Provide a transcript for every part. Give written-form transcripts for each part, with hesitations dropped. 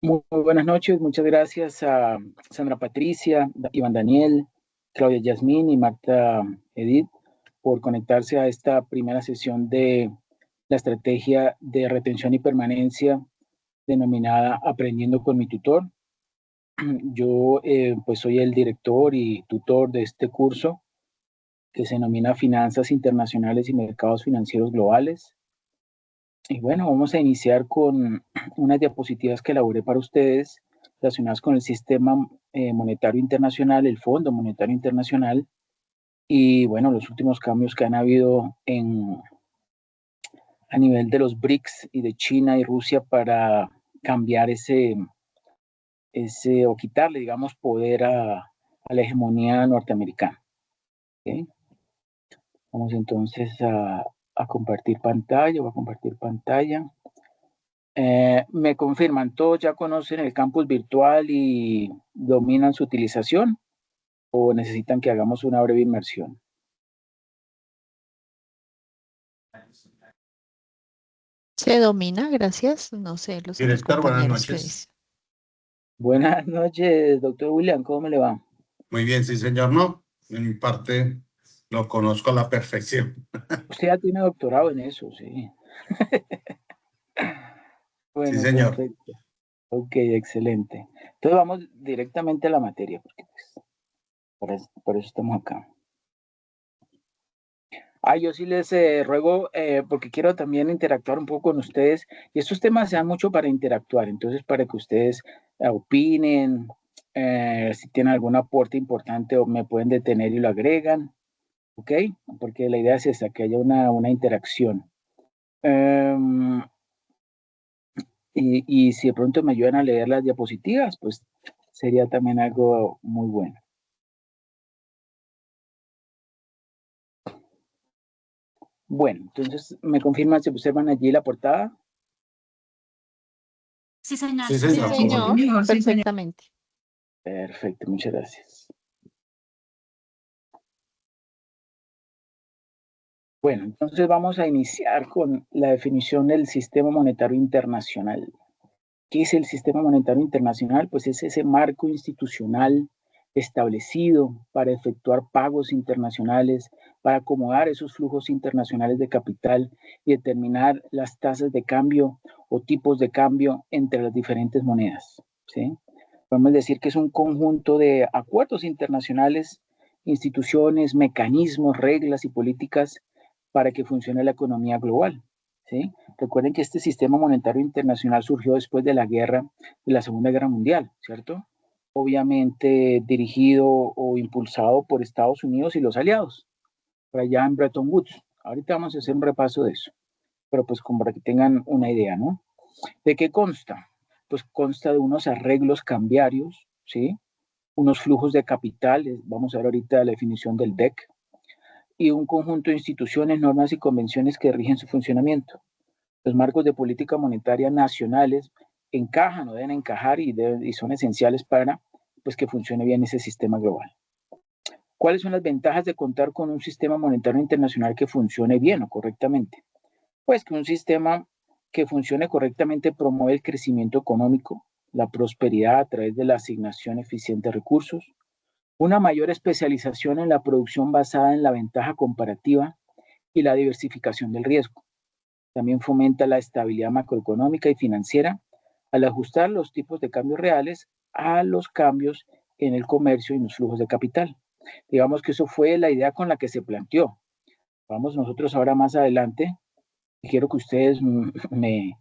Muy buenas noches, muchas gracias a Sandra Patricia, Iván Daniel, Claudia Yasmín y Marta Edith por conectarse a esta primera sesión de la estrategia de retención y permanencia denominada Aprendiendo con mi tutor. Yo pues soy el director y tutor de este curso que se denomina Finanzas Internacionales y Mercados Financieros Globales. Y bueno, vamos a iniciar con unas diapositivas que elaboré para ustedes relacionadas con el sistema monetario internacional, el Fondo Monetario Internacional, y bueno, los últimos cambios que han habido a nivel de los BRICS y de China y Rusia para cambiar ese o quitarle, digamos, poder a la hegemonía norteamericana. ¿Okay? Vamos entonces a compartir pantalla, voy a compartir pantalla. Me confirman, ¿todos ya conocen el campus virtual y dominan su utilización o necesitan que hagamos una breve inmersión? Se domina, gracias. No sé, los otros Director, buenas compañeros que noches. dicen. Buenas noches, doctor William, ¿cómo le va? Muy bien, sí, señor. No, en mi parte lo conozco a la perfección. Usted ya tiene doctorado en eso, sí. Sí, Bueno, señor. perfecto. Ok, excelente. Entonces vamos directamente a la materia, porque pues, por eso estamos acá. Yo sí les ruego, porque quiero también interactuar un poco con ustedes, y estos temas se dan mucho para interactuar, entonces para que ustedes opinen, si tienen algún aporte importante o me pueden detener y lo agregan, ¿ok? Porque la idea es esa, que haya una interacción. Y si de pronto me ayudan a leer las diapositivas, pues sería también algo muy bueno. Bueno, entonces, ¿me confirman si observan allí la portada? Sí, señor. Sí, señor, perfectamente. Perfecto, muchas gracias. Bueno, entonces vamos a iniciar con la definición del sistema monetario internacional. ¿Qué es el sistema monetario internacional? Pues es ese marco institucional establecido para efectuar pagos internacionales, para acomodar esos flujos internacionales de capital y determinar las tasas de cambio o tipos de cambio entre las diferentes monedas, ¿sí? Podemos decir que es un conjunto de acuerdos internacionales, instituciones, mecanismos, reglas y políticas para que funcione la economía global, ¿sí? Recuerden que este sistema monetario internacional surgió después de la guerra, de la Segunda Guerra Mundial, ¿cierto? Obviamente dirigido o impulsado por Estados Unidos y los aliados, por allá en Bretton Woods. Ahorita vamos a hacer un repaso de eso, pero pues como para que tengan una idea, ¿no? ¿De qué consta? Pues consta de unos arreglos cambiarios, ¿sí? Unos flujos de capitales, vamos a ver ahorita la definición del DEC, y un conjunto de instituciones, normas y convenciones que rigen su funcionamiento. Los marcos de política monetaria nacionales encajan o deben encajar y son esenciales para pues, que funcione bien ese sistema global. ¿Cuáles son las ventajas de contar con un sistema monetario internacional que funcione bien o correctamente? Pues que un sistema que funcione correctamente promueve el crecimiento económico, la prosperidad a través de la asignación eficiente de recursos, una mayor especialización en la producción basada en la ventaja comparativa y la diversificación del riesgo. También fomenta la estabilidad macroeconómica y financiera al ajustar los tipos de cambios reales a los cambios en el comercio y en los flujos de capital. Digamos que eso fue la idea con la que se planteó. Vamos nosotros ahora más adelante y quiero que ustedes me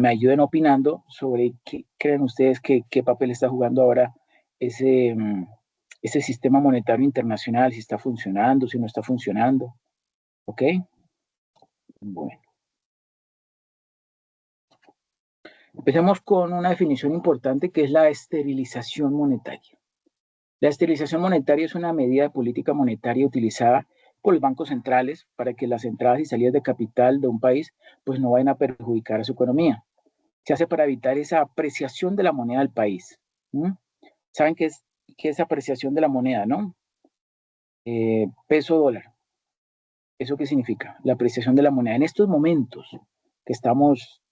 ayuden opinando sobre qué creen ustedes qué papel está jugando ahora ese, ese sistema monetario internacional, si está funcionando, si no está funcionando. ¿Ok? Bueno. Empecemos con una definición importante que es la esterilización monetaria. La esterilización monetaria es una medida de política monetaria utilizada por los bancos centrales para que las entradas y salidas de capital de un país pues no vayan a perjudicar a su economía. Se hace para evitar esa apreciación de la moneda del país. ¿Saben qué es apreciación de la moneda, no? Peso dólar. ¿Eso qué significa? La apreciación de la moneda. En estos momentos que estamos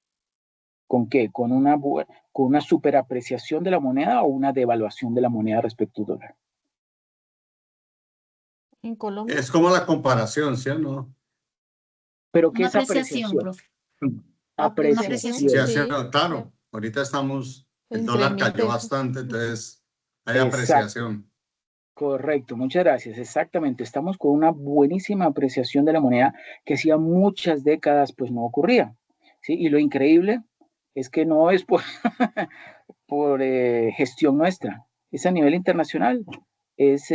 ¿Con qué? ¿Con una superapreciación de la moneda o una devaluación de la moneda respecto al dólar? En Colombia. Es como la comparación, ¿sí o no? ¿Pero qué Una es apreciación, apreciación? profe. Apreciación. Sí, Sí, claro. Ahorita estamos, el entre dólar mil cayó pesos. bastante, entonces hay Exacto, apreciación. correcto, muchas gracias. Exactamente, estamos con una buenísima apreciación de la moneda que hacía muchas décadas pues no ocurría, ¿sí? Y lo increíble es que no es por, por gestión nuestra, es a nivel internacional, es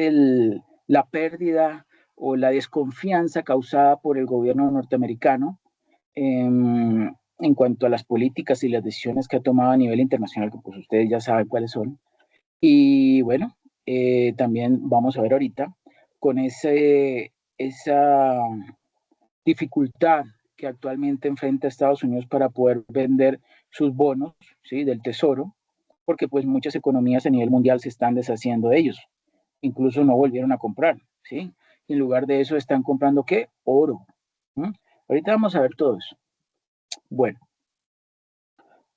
la pérdida o la desconfianza causada por el gobierno norteamericano en cuanto a las políticas y las decisiones que ha tomado a nivel internacional, que pues ustedes ya saben cuáles son. Y bueno, también vamos a ver ahorita con esa dificultad que actualmente enfrenta Estados Unidos para poder vender sus bonos, ¿sí? Del tesoro, porque pues muchas economías a nivel mundial se están deshaciendo de ellos, incluso no volvieron a comprar, ¿sí? Y en lugar de eso están comprando ¿qué? Oro. ¿Mm? Ahorita vamos a ver todo eso. Bueno,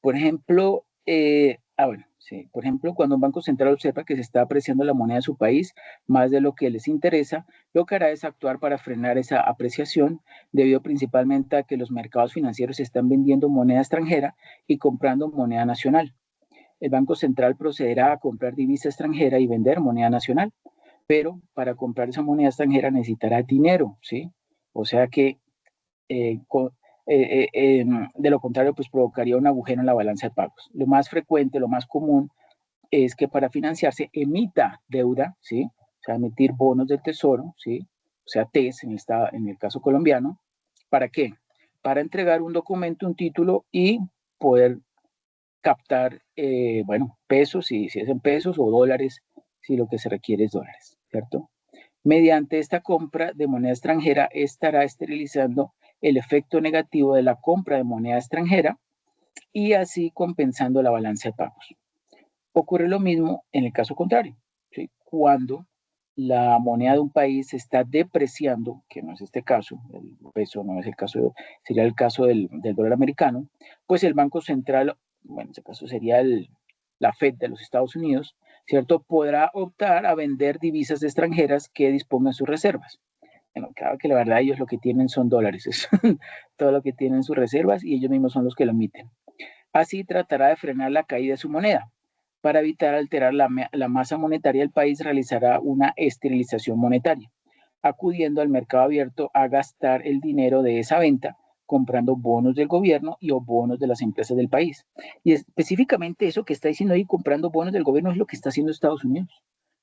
por ejemplo, bueno, sí, por ejemplo, cuando un banco central observa que se está apreciando la moneda de su país más de lo que les interesa, lo que hará es actuar para frenar esa apreciación, debido principalmente a que los mercados financieros están vendiendo moneda extranjera y comprando moneda nacional. El Banco Central procederá a comprar divisa extranjera y vender moneda nacional, pero para comprar esa moneda extranjera necesitará dinero, ¿sí? O sea que eh, de lo contrario, pues provocaría un agujero en la balanza de pagos. Lo más frecuente, lo más común es que para financiarse emita deuda, ¿sí? O sea, emitir bonos del tesoro, ¿sí? O sea, TES en el caso colombiano. ¿Para qué? Para entregar un documento, un título y poder captar, bueno, pesos, si es en pesos o dólares, si lo que se requiere es dólares, ¿cierto? Mediante esta compra de moneda extranjera estará esterilizando el efecto negativo de la compra de moneda extranjera y así compensando la balanza de pagos. Ocurre lo mismo en el caso contrario, ¿sí? Cuando la moneda de un país se está depreciando, que no es este caso, el peso no es el caso, sería el caso del dólar americano, pues el Banco Central, bueno, en este caso sería la Fed de los Estados Unidos, ¿cierto? Podrá optar a vender divisas extranjeras que dispongan sus reservas. Bueno, claro que la verdad ellos lo que tienen son dólares, es todo lo que tienen sus reservas y ellos mismos son los que lo emiten. Así tratará de frenar la caída de su moneda. Para evitar alterar la masa monetaria, el país realizará una esterilización monetaria, acudiendo al mercado abierto a gastar el dinero de esa venta, comprando bonos del gobierno y o bonos de las empresas del país. Y específicamente eso que está diciendo ahí, comprando bonos del gobierno, es lo que está haciendo Estados Unidos.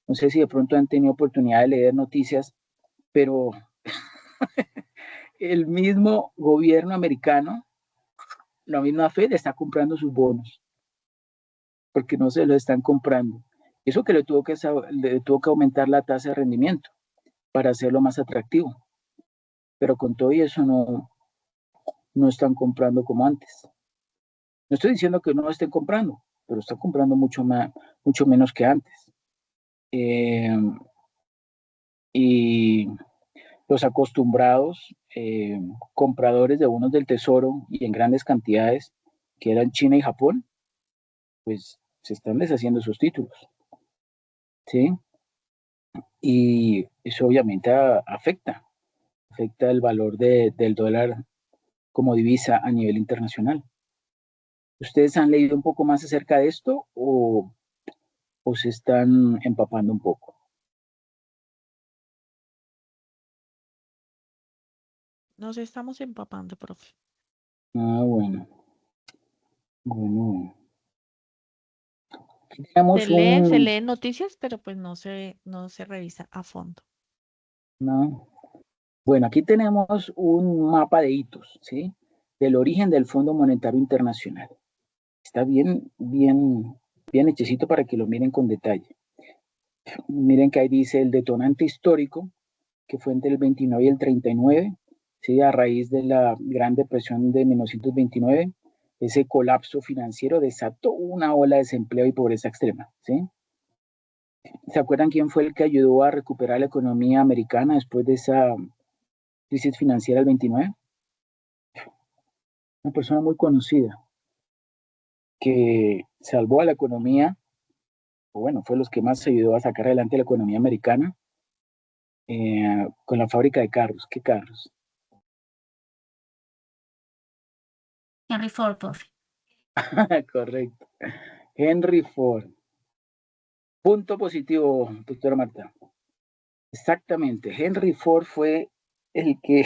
No sé si de pronto han tenido oportunidad de leer noticias, pero el mismo gobierno americano, la misma Fed, está comprando sus bonos porque no se lo están comprando. Eso que le tuvo que aumentar la tasa de rendimiento para hacerlo más atractivo. Pero con todo y eso no están comprando como antes. No estoy diciendo que no estén comprando, pero están comprando mucho menos que antes. Eh, y los acostumbrados compradores de bonos del tesoro y en grandes cantidades, que eran China y Japón, pues se están deshaciendo sus títulos, ¿sí? Y eso obviamente afecta el valor del dólar como divisa a nivel internacional. ¿Ustedes han leído un poco más acerca de esto o se están empapando un poco? Nos estamos empapando, profe. Ah, bueno. Bueno. Aquí tenemos Se leen noticias, pero pues no se revisa a fondo. no. Bueno, aquí tenemos un mapa de hitos, ¿sí? Del origen del Fondo Monetario Internacional. Está bien hechecito para que lo miren con detalle. Miren que ahí dice el detonante histórico, que fue entre el 29 y el 39, ¿sí? A raíz de la Gran Depresión de 1929, ese colapso financiero desató una ola de desempleo y pobreza extrema, ¿sí? ¿Se acuerdan quién fue el que ayudó a recuperar la economía americana después de esa crisis financiera del 29? Una persona muy conocida, que salvó a la economía, o bueno, fue los que más ayudó a sacar adelante la economía americana con la fábrica de carros. ¿Qué carros? Henry Ford, profe. Correcto. Henry Ford. Punto positivo, doctora Marta. Exactamente. Henry Ford fue el que,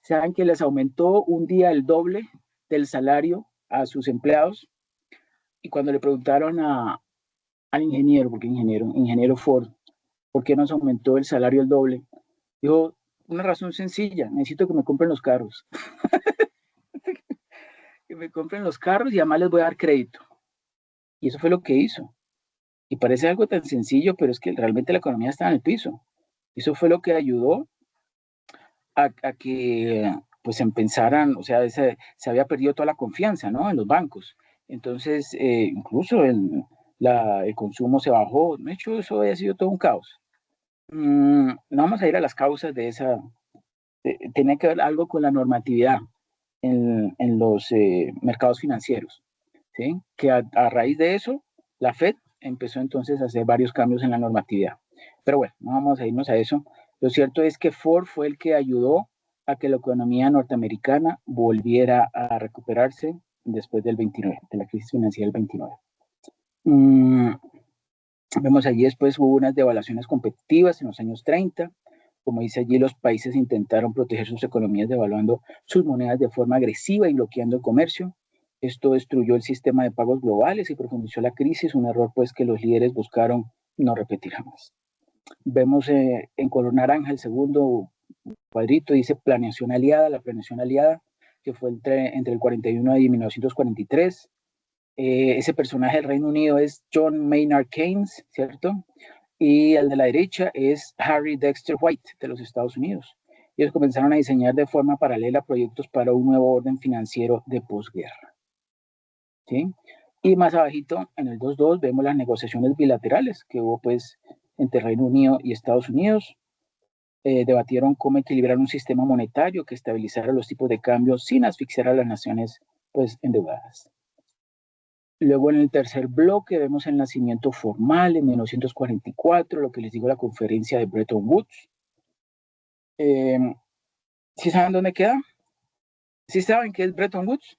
saben que les aumentó un día el doble del salario a sus empleados. Y cuando le preguntaron al ingeniero, porque ingeniero Ford, ¿por qué nos aumentó el salario el doble? Dijo, una razón sencilla, necesito que me compren los carros. Que me compren los carros y además les voy a dar crédito. Y eso fue lo que hizo. Y parece algo tan sencillo, pero es que realmente la economía está en el piso. Eso fue lo que ayudó a que pues empezaran, o sea, se había perdido toda la confianza, ¿no? En los bancos. Entonces, incluso el consumo se bajó. De hecho, eso había sido todo un caos. No vamos a ir a las causas de esa. Tenía que ver algo con la normatividad en los mercados financieros, ¿sí? Que a raíz de eso, la Fed empezó entonces a hacer varios cambios en la normatividad. Pero bueno, no vamos a irnos a eso. Lo cierto es que Ford fue el que ayudó a que la economía norteamericana volviera a recuperarse después del 29, de la crisis financiera del 29. Vemos allí después hubo unas devaluaciones competitivas en los años 30. Como dice allí, los países intentaron proteger sus economías devaluando sus monedas de forma agresiva y bloqueando el comercio. Esto destruyó el sistema de pagos globales y profundizó la crisis, un error pues que los líderes buscaron no repetir jamás. Vemos en color naranja el segundo cuadrito, dice planeación aliada, la planeación aliada, que fue entre el 41 y 1943. Ese personaje del Reino Unido es John Maynard Keynes, ¿cierto? Y el de la derecha es Harry Dexter White, de los Estados Unidos. Ellos comenzaron a diseñar de forma paralela proyectos para un nuevo orden financiero de posguerra. ¿Sí? Y más abajito, en el 2.2, vemos las negociaciones bilaterales que hubo pues entre Reino Unido y Estados Unidos. Debatieron cómo equilibrar un sistema monetario que estabilizara los tipos de cambio sin asfixiar a las naciones pues endeudadas. Luego en el tercer bloque vemos el nacimiento formal en 1944, lo que les digo la conferencia de Bretton Woods. ¿Sí saben dónde queda? ¿Sí saben qué es Bretton Woods?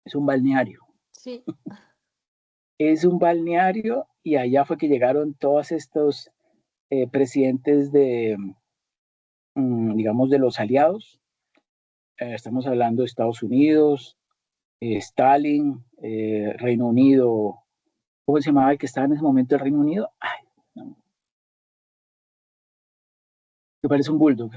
Es un balneario. Sí. Es un balneario y allá fue que llegaron todos estos presidentes de, digamos, de los aliados. Estamos hablando de Estados Unidos, Stalin, Reino Unido. ¿Cómo se llamaba el que estaba en ese momento el Reino Unido? Ay, no. Me parece un bulldog.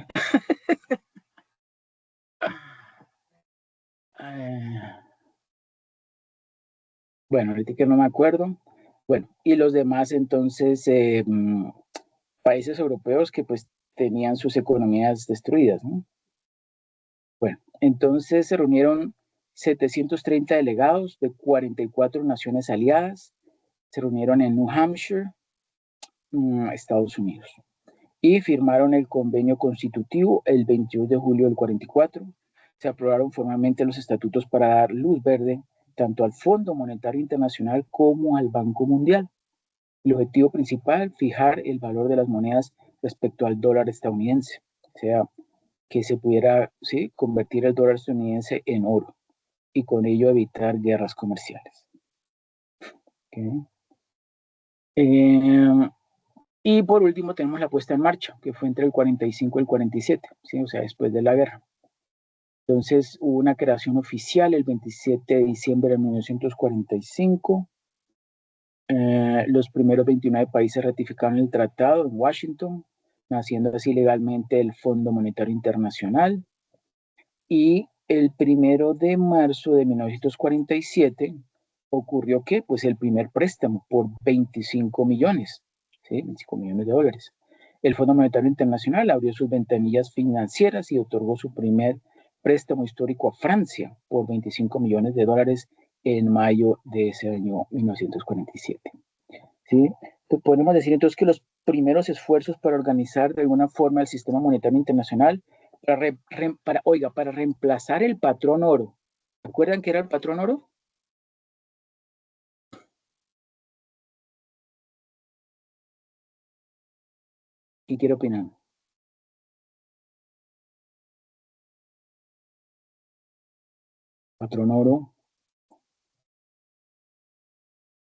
Bueno, ahorita que no me acuerdo. Bueno, y los demás entonces países europeos que pues tenían sus economías destruidas, ¿no? Bueno, entonces se reunieron 730 delegados de 44 naciones aliadas, se reunieron en New Hampshire, Estados Unidos, y firmaron el convenio constitutivo el 22 de julio del 44. Se aprobaron formalmente los estatutos para dar luz verde tanto al Fondo Monetario Internacional como al Banco Mundial. El objetivo principal, fijar el valor de las monedas respecto al dólar estadounidense, o sea, que se pudiera ¿sí? convertir el dólar estadounidense en oro y con ello evitar guerras comerciales. Okay. Y por último tenemos la puesta en marcha, que fue entre el 45 y el 47, ¿sí? O sea, después de la guerra. Entonces hubo una creación oficial el 27 de diciembre de 1945. Los primeros 29 países ratificaron el tratado en Washington, naciendo así legalmente el Fondo Monetario Internacional. Y el 1 de marzo de 1947 ocurrió que, pues el primer préstamo por 25 millones, ¿sí? 25 millones de dólares. El Fondo Monetario Internacional abrió sus ventanillas financieras y otorgó su primer préstamo histórico a Francia por 25 millones de dólares en mayo de ese año 1947. ¿Sí? Pues podemos decir entonces que los primeros esfuerzos para organizar de alguna forma el sistema monetario internacional para reemplazar el patrón oro ¿Recuerdan qué era el patrón oro? ¿Quién quiere opinar? Patrón oro,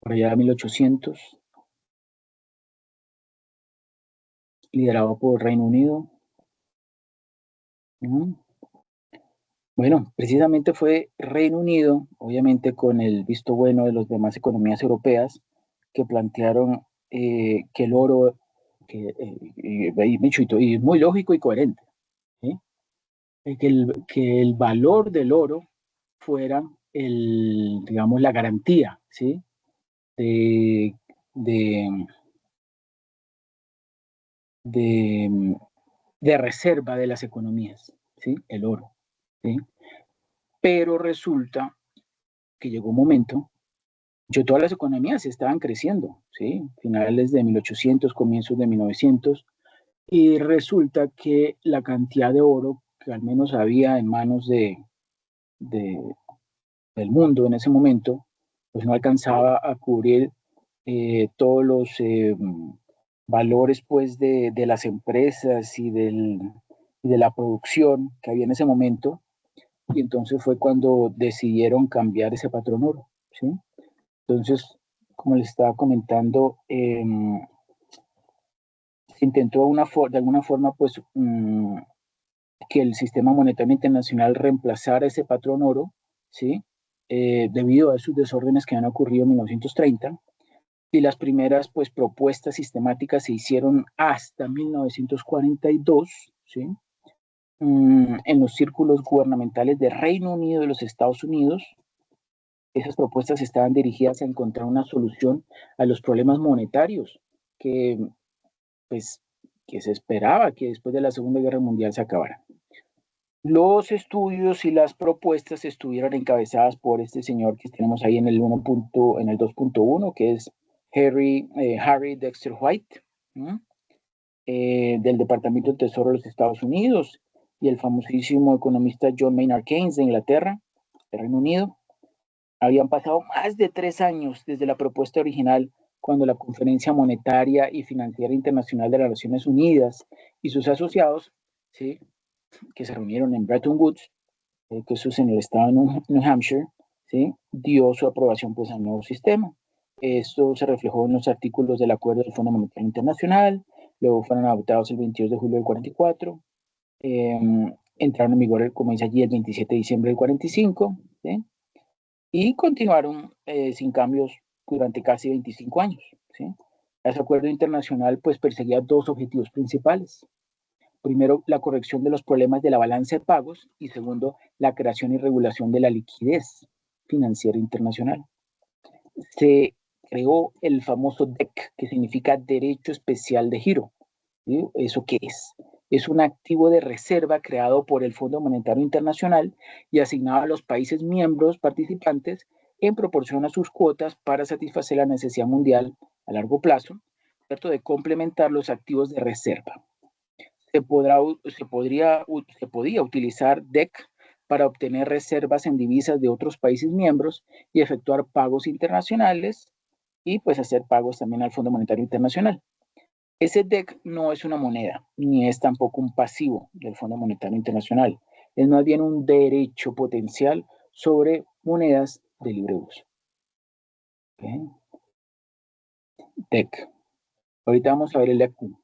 por allá de 1800, liderado por Reino Unido. Bueno, precisamente fue Reino Unido, obviamente con el visto bueno de las demás economías europeas, que plantearon que el oro, y es muy lógico y coherente, ¿sí? Que el valor del oro fuera digamos, la garantía, ¿sí? de, de, de, de reserva de las economías, ¿sí? El oro, ¿sí? Pero resulta que llegó un momento, todas las economías estaban creciendo, ¿sí? Finales de 1800, comienzos de 1900, y resulta que la cantidad de oro que al menos había en manos de, del mundo en ese momento, pues no alcanzaba a cubrir todos los valores pues de las empresas y de la producción que había en ese momento, y entonces fue cuando decidieron cambiar ese patrón oro, ¿sí? Entonces, como les estaba comentando, se intentó de alguna forma pues que el sistema monetario internacional reemplazara ese patrón oro, ¿sí? Debido a esos desórdenes que han ocurrido en 1930, y las primeras pues propuestas sistemáticas se hicieron hasta 1942, ¿sí? En los círculos gubernamentales de Reino Unido y los Estados Unidos. Esas propuestas estaban dirigidas a encontrar una solución a los problemas monetarios que, pues, que se esperaba que después de la Segunda Guerra Mundial se acabaran. Los estudios y las propuestas estuvieron encabezadas por este señor que tenemos ahí en el 2.1, que es Harry Dexter White, del Departamento del Tesoro de los Estados Unidos, y el famosísimo economista John Maynard Keynes de Inglaterra, de Reino Unido. Habían pasado más de 3 años desde la propuesta original, cuando la Conferencia Monetaria y Financiera Internacional de las Naciones Unidas y sus asociados, ¿sí?, que se reunieron en Bretton Woods, que eso es en el estado de New Hampshire, ¿sí?, dio su aprobación pues al nuevo sistema. Esto se reflejó en los artículos del Acuerdo del Fondo Monetario Internacional, luego fueron adoptados el 22 de julio del 44, entraron en vigor, como dice allí, el 27 de diciembre del 45, ¿sí?, y continuaron sin cambios durante casi 25 años, ¿sí? Ese acuerdo internacional pues perseguía dos objetivos principales. Primero, la corrección de los problemas de la balanza de pagos, y segundo, la creación y regulación de la liquidez financiera internacional. Se creó el famoso DEC, que significa Derecho Especial de Giro. ¿Sí? ¿Eso qué es? Es un activo de reserva creado por el Fondo Monetario Internacional y asignado a los países miembros participantes en proporción a sus cuotas para satisfacer la necesidad mundial a largo plazo, ¿cierto?, de complementar los activos de reserva. Se podía utilizar DEC para obtener reservas en divisas de otros países miembros y efectuar pagos internacionales, y pues hacer pagos también al Fondo Monetario Internacional. Ese DEC no es una moneda, ni es tampoco un pasivo del Fondo Monetario Internacional. Es más bien un derecho potencial sobre monedas de libre uso. ¿Okay? DEC. Ahorita vamos a ver el ECU,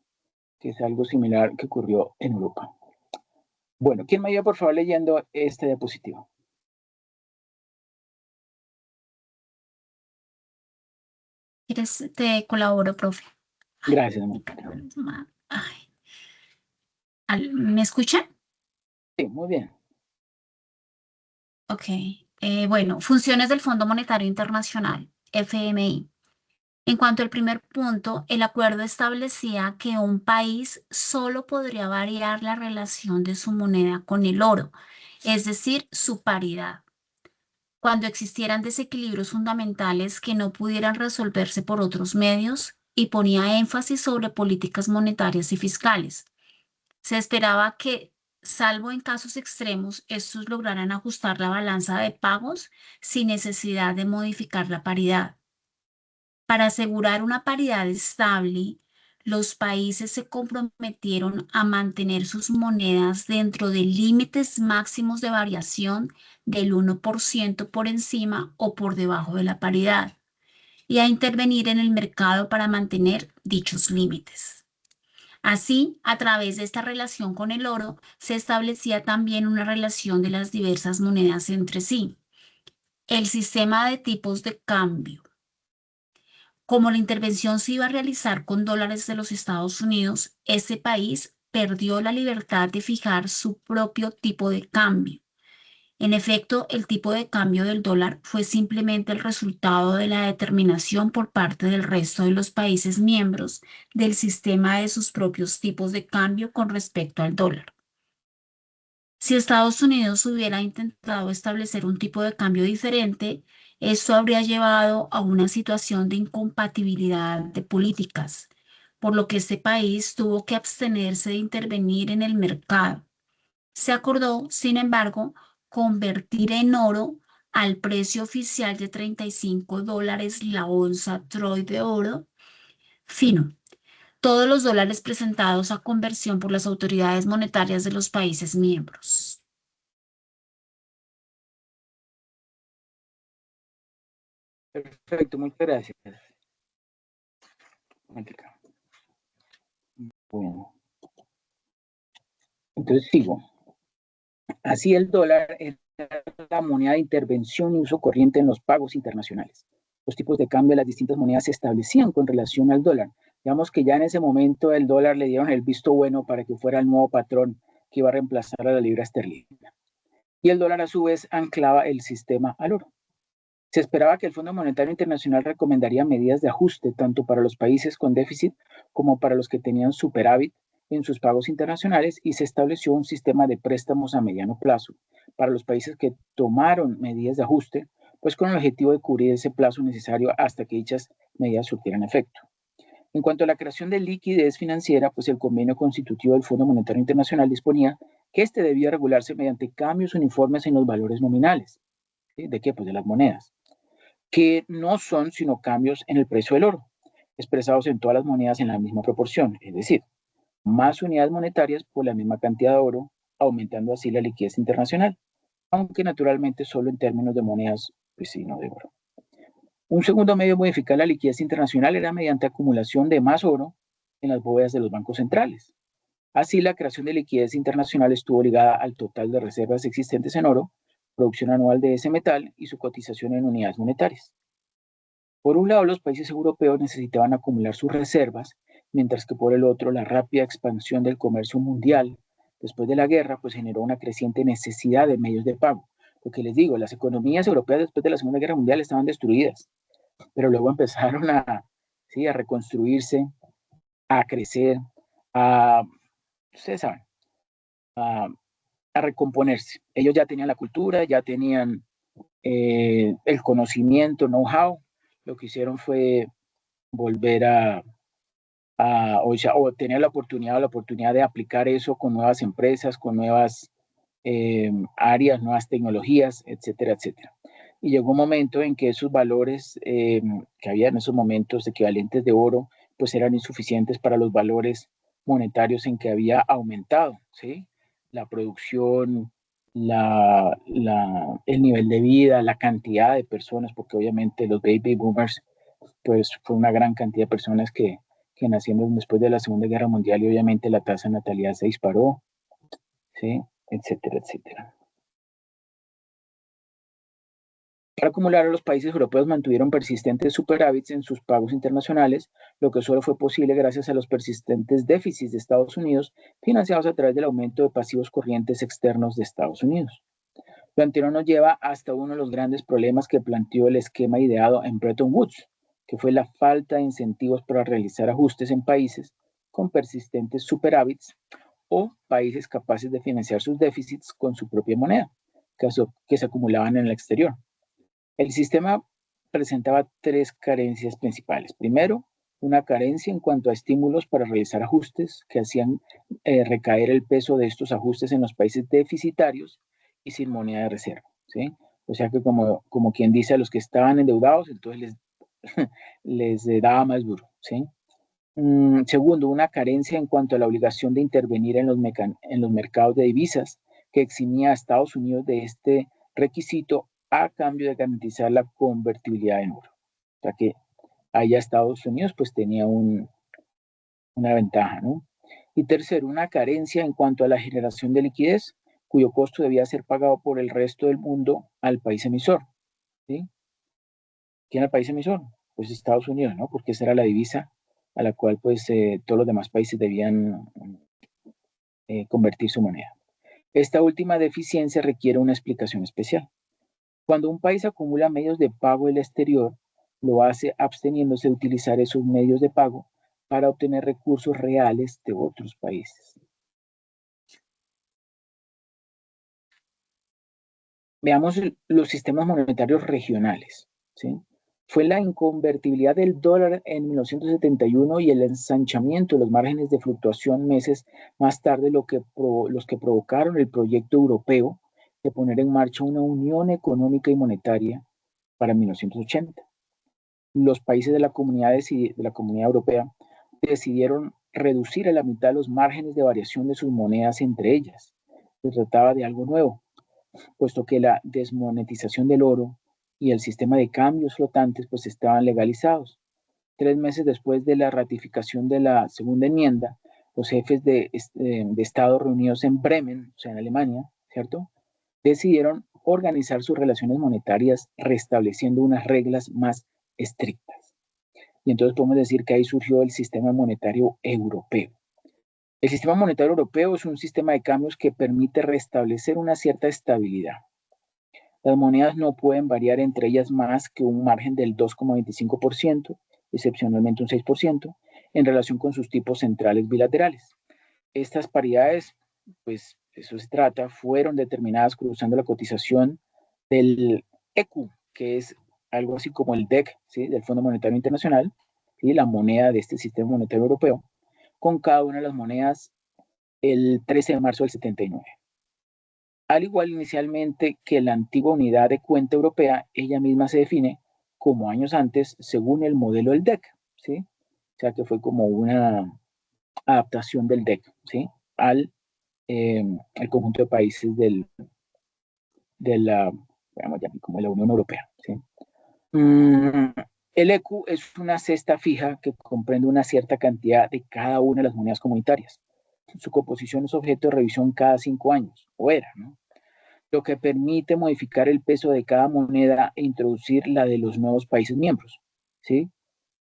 que es algo similar que ocurrió en Europa. Bueno, ¿quién me ayuda por favor leyendo este diapositivo? Te colaboro, profe. Gracias, amor. ¿Me escuchan? Sí, muy bien. Ok. Bueno, funciones del Fondo Monetario Internacional, FMI. En cuanto al primer punto, el acuerdo establecía que un país solo podría variar la relación de su moneda con el oro, es decir, su paridad, cuando existieran desequilibrios fundamentales que no pudieran resolverse por otros medios, y ponía énfasis sobre políticas monetarias y fiscales. Se esperaba que salvo en casos extremos, estos lograrán ajustar la balanza de pagos sin necesidad de modificar la paridad. Para asegurar una paridad estable, los países se comprometieron a mantener sus monedas dentro de límites máximos de variación del 1% por encima o por debajo de la paridad, y a intervenir en el mercado para mantener dichos límites. Así, a través de esta relación con el oro, se establecía también una relación de las diversas monedas entre sí. El sistema de tipos de cambio. Como la intervención se iba a realizar con dólares de los Estados Unidos, ese país perdió la libertad de fijar su propio tipo de cambio. En efecto, el tipo de cambio del dólar fue simplemente el resultado de la determinación por parte del resto de los países miembros del sistema de sus propios tipos de cambio con respecto al dólar. Si Estados Unidos hubiera intentado establecer un tipo de cambio diferente, esto habría llevado a una situación de incompatibilidad de políticas, por lo que este país tuvo que abstenerse de intervenir en el mercado. Se acordó, sin embargo, convertir en oro al precio oficial de $35 la onza Troy de oro fino, todos los dólares presentados a conversión por las autoridades monetarias de los países miembros. Perfecto, muchas gracias. Bueno, entonces sigo. Así el dólar es la moneda de intervención y uso corriente en los pagos internacionales. Los tipos de cambio de las distintas monedas se establecían con relación al dólar. Digamos que ya en ese momento el dólar le dieron el visto bueno para que fuera el nuevo patrón que iba a reemplazar a la libra esterlina. Y el dólar a su vez anclaba el sistema al oro. Se esperaba que el Fondo Monetario Internacional recomendaría medidas de ajuste tanto para los países con déficit como para los que tenían superávit en sus pagos internacionales y se estableció un sistema de préstamos a mediano plazo para los países que tomaron medidas de ajuste, pues con el objetivo de cubrir ese plazo necesario hasta que dichas medidas surtieran efecto. En cuanto a la creación de liquidez financiera, pues el convenio constitutivo del Fondo Monetario Internacional disponía que este debía regularse mediante cambios uniformes en los valores nominales. ¿Sí? ¿De qué? Pues de las monedas, que no son sino cambios en el precio del oro, expresados en todas las monedas en la misma proporción, es decir, más unidades monetarias por la misma cantidad de oro, aumentando así la liquidez internacional, aunque naturalmente solo en términos de monedas, pues sí, no de oro. Un segundo medio de modificar la liquidez internacional era mediante acumulación de más oro en las bóvedas de los bancos centrales. Así, la creación de liquidez internacional estuvo ligada al total de reservas existentes en oro, producción anual de ese metal y su cotización en unidades monetarias. Por un lado, los países europeos necesitaban acumular sus reservas, mientras que por el otro, la rápida expansión del comercio mundial después de la guerra, pues generó una creciente necesidad de medios de pago. Lo que les digo, las economías europeas después de la Segunda Guerra Mundial estaban destruidas, pero luego empezaron ¿sí?, a reconstruirse, a crecer, ustedes saben, a recomponerse. Ellos ya tenían la cultura, ya tenían el conocimiento, know-how. Lo que hicieron fue volver o tener la oportunidad de aplicar eso con nuevas empresas, con nuevas áreas, nuevas tecnologías, etcétera, etcétera. Y llegó un momento en que esos valores que había en esos momentos equivalentes de oro, pues eran insuficientes para los valores monetarios en que había aumentado, ¿sí? La producción, el nivel de vida, la cantidad de personas, porque obviamente los baby boomers, pues fue una gran cantidad de personas que nacieron después de la Segunda Guerra Mundial y obviamente la tasa de natalidad se disparó, ¿sí? Etcétera, etcétera. Para acumular, los países europeos mantuvieron persistentes superávits en sus pagos internacionales, lo que solo fue posible gracias a los persistentes déficits de Estados Unidos, financiados a través del aumento de pasivos corrientes externos de Estados Unidos. Lo anterior nos lleva hasta uno de los grandes problemas que planteó el esquema ideado en Bretton Woods, que fue la falta de incentivos para realizar ajustes en países con persistentes superávits o países capaces de financiar sus déficits con su propia moneda, que se acumulaban en el exterior. El sistema presentaba tres carencias principales. Primero, una carencia en cuanto a estímulos para realizar ajustes que hacían recaer el peso de estos ajustes en los países deficitarios y sin moneda de reserva, ¿sí? O sea que como quien dice, a los que estaban endeudados, entonces les daba más duro, ¿sí? Segundo, una carencia en cuanto a la obligación de intervenir en los mercados de divisas, que eximía a Estados Unidos de este requisito a cambio de garantizar la convertibilidad en oro. O sea que allá Estados Unidos pues tenía una ventaja, ¿no? Y tercero, una carencia en cuanto a la generación de liquidez, cuyo costo debía ser pagado por el resto del mundo al país emisor, ¿sí? ¿Quién era el país emisor? Pues Estados Unidos, ¿no? Porque esa era la divisa a la cual pues todos los demás países debían convertir su moneda. Esta última deficiencia requiere una explicación especial. Cuando un país acumula medios de pago en el exterior, lo hace absteniéndose de utilizar esos medios de pago para obtener recursos reales de otros países. Veamos los sistemas monetarios regionales, ¿sí? Fue la inconvertibilidad del dólar en 1971 y el ensanchamiento de los márgenes de fluctuación meses más tarde los que provocaron el proyecto europeo de poner en marcha una unión económica y monetaria para 1980. Los países de la comunidad europea decidieron reducir a la mitad los márgenes de variación de sus monedas entre ellas. Se trataba de algo nuevo, puesto que la desmonetización del oro y el sistema de cambios flotantes pues estaban legalizados. 3 meses después de la ratificación de la segunda enmienda, los jefes de Estado reunidos en Bremen, o sea, en Alemania, ¿cierto?, decidieron organizar sus relaciones monetarias restableciendo unas reglas más estrictas. Y entonces podemos decir que ahí surgió el sistema monetario europeo. El sistema monetario europeo es un sistema de cambios que permite restablecer una cierta estabilidad. Las monedas no pueden variar entre ellas más que un margen del 2,25%, excepcionalmente un 6%, en relación con sus tipos centrales bilaterales. Estas paridades, pues eso se trata, fueron determinadas cruzando la cotización del ECU, que es algo así como el DEC, ¿sí?, del Fondo Monetario Internacional, ¿sí?, la moneda de este sistema monetario europeo, con cada una de las monedas el 13 de marzo del 79. Al igual inicialmente que la antigua unidad de cuenta europea, ella misma se define como años antes según el modelo del DEC, ¿sí? O sea que fue como una adaptación del DEC, ¿sí?, al conjunto de países de la, digamos, como la Unión Europea, ¿sí? El ECU es una cesta fija que comprende una cierta cantidad de cada una de las monedas comunitarias. Su composición es objeto de revisión cada 5 años, o era, ¿no?, lo que permite modificar el peso de cada moneda e introducir la de los nuevos países miembros, ¿sí?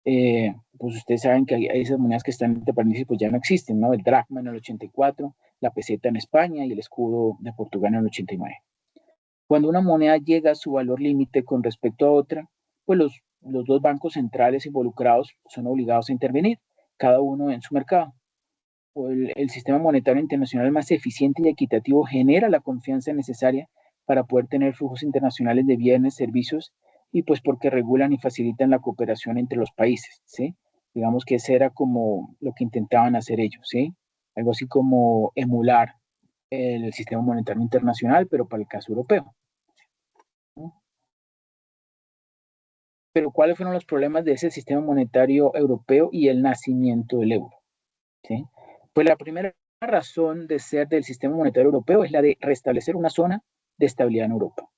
Pues ustedes saben que hay esas monedas que están entre paréntesis, pues ya no existen, ¿no? El dracma en el 84, la peseta en España y el escudo de Portugal en el 89. Cuando una moneda llega a su valor límite con respecto a otra, pues los dos bancos centrales involucrados son obligados a intervenir, cada uno en su mercado. El sistema monetario internacional más eficiente y equitativo genera la confianza necesaria para poder tener flujos internacionales de bienes, servicios, y pues porque regulan y facilitan la cooperación entre los países, ¿sí? Digamos que ese era como lo que intentaban hacer ellos, ¿sí? Algo así como emular el sistema monetario internacional, pero para el caso europeo, ¿no? Pero ¿cuáles fueron los problemas de ese sistema monetario europeo y el nacimiento del euro? ¿Sí? Pues la primera razón de ser del sistema monetario europeo es la de restablecer una zona de estabilidad en Europa.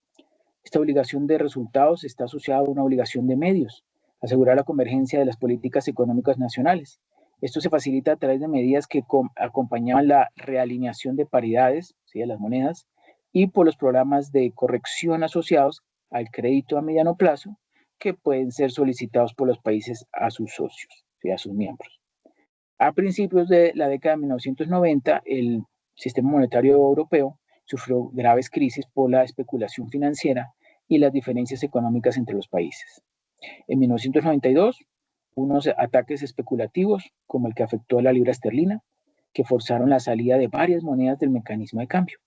Esta obligación de resultados está asociada a una obligación de medios, asegurar la convergencia de las políticas económicas nacionales. Esto se facilita a través de medidas que acompañaban la realineación de paridades, ¿sí?, de las monedas, y por los programas de corrección asociados al crédito a mediano plazo que pueden ser solicitados por los países a sus socios, ¿sí?, a sus miembros. A principios de la década de 1990, el sistema monetario europeo sufrió graves crisis por la especulación financiera y las diferencias económicas entre los países. En 1992, unos ataques especulativos, como el que afectó a la libra esterlina, que forzaron la salida de varias monedas del mecanismo de cambio.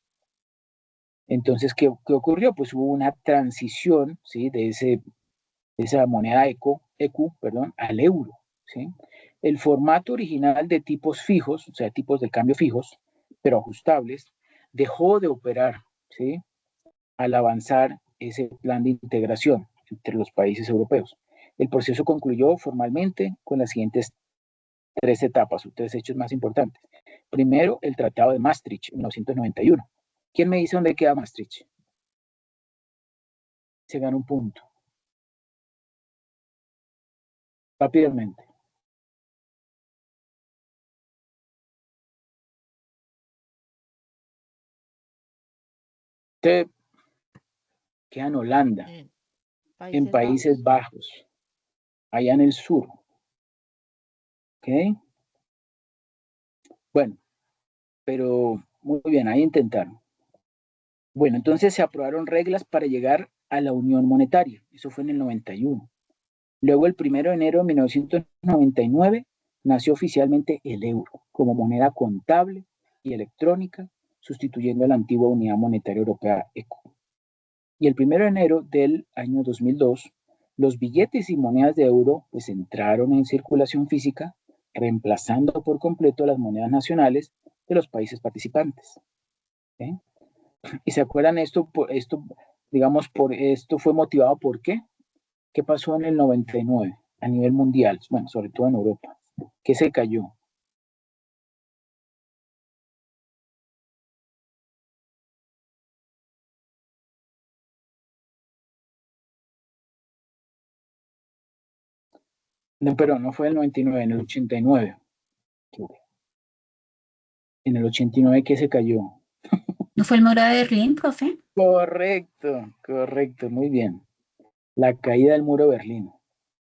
Entonces, ¿qué ocurrió? Pues hubo una transición, ¿sí?, de esa moneda ECU, al euro, ¿sí? El formato original de tipos fijos, o sea, tipos de cambio fijos, pero ajustables, dejó de operar, ¿sí? Al avanzar ese plan de integración entre los países europeos. El proceso concluyó formalmente con las siguientes tres etapas o tres hechos más importantes. Primero, el Tratado de Maastricht, en 1991. ¿Quién me dice dónde queda Maastricht? Se gana un punto. Rápidamente. Usted queda en Holanda, en Países Bajos, allá en el sur. ¿Ok? Bueno, pero muy bien, ahí intentaron. Bueno, entonces se aprobaron reglas para llegar a la unión monetaria. Eso fue en el 91. Luego, el 1 de enero de 1999, nació oficialmente el euro como moneda contable y electrónica, sustituyendo a la antigua Unidad Monetaria Europea ECO. Y el 1 de enero del año 2002, los billetes y monedas de euro pues entraron en circulación física, reemplazando por completo las monedas nacionales de los países participantes. ¿Eh? ¿Y se acuerdan esto, digamos, por esto fue motivado por qué? ¿Qué pasó en el 99 a nivel mundial? Bueno, sobre todo en Europa. ¿Qué se cayó? No, pero no fue el 99, en el 89. En el 89, ¿qué se cayó? ¿No fue el muro de Berlín, profe? Correcto, correcto, muy bien. La caída del muro de Berlín.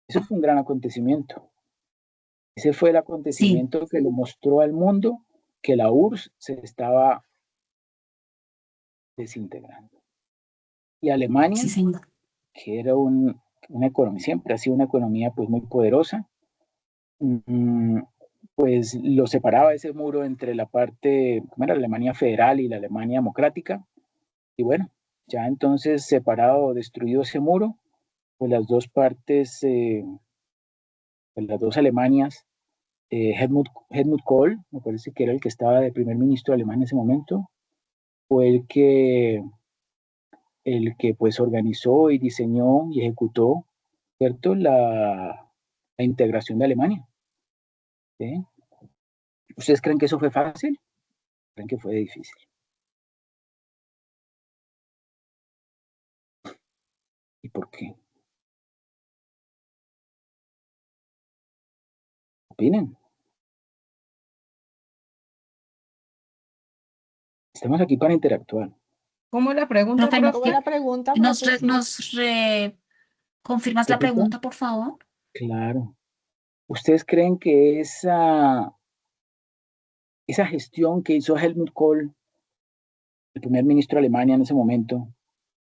Eso fue un gran acontecimiento. Ese fue el Sí, acontecimiento que le mostró al mundo que la URSS se estaba desintegrando. Y Alemania, sí, señor. que era una economía, siempre ha sido una economía pues muy poderosa, pues lo separaba ese muro entre la parte, ¿cómo era? La Alemania federal y la Alemania democrática. Y bueno, ya entonces separado, destruido ese muro, pues las dos partes, pues las dos Alemanias, Helmut Kohl, me parece que era el que estaba de primer ministro alemán en ese momento, fue el que pues organizó y diseñó y ejecutó, ¿cierto? La integración de Alemania. ¿Sí? ¿Ustedes creen que eso fue fácil? ¿Creen que fue difícil? ¿Y por qué? Opinen. Estamos aquí para interactuar. ¿Cómo es la pregunta, Profe, ¿Cómo es profe? la pregunta, ¿nos profesor? confirmas la ¿Repito? pregunta, por favor? Claro. ¿Ustedes creen que esa gestión que hizo Helmut Kohl, el primer ministro de Alemania en ese momento,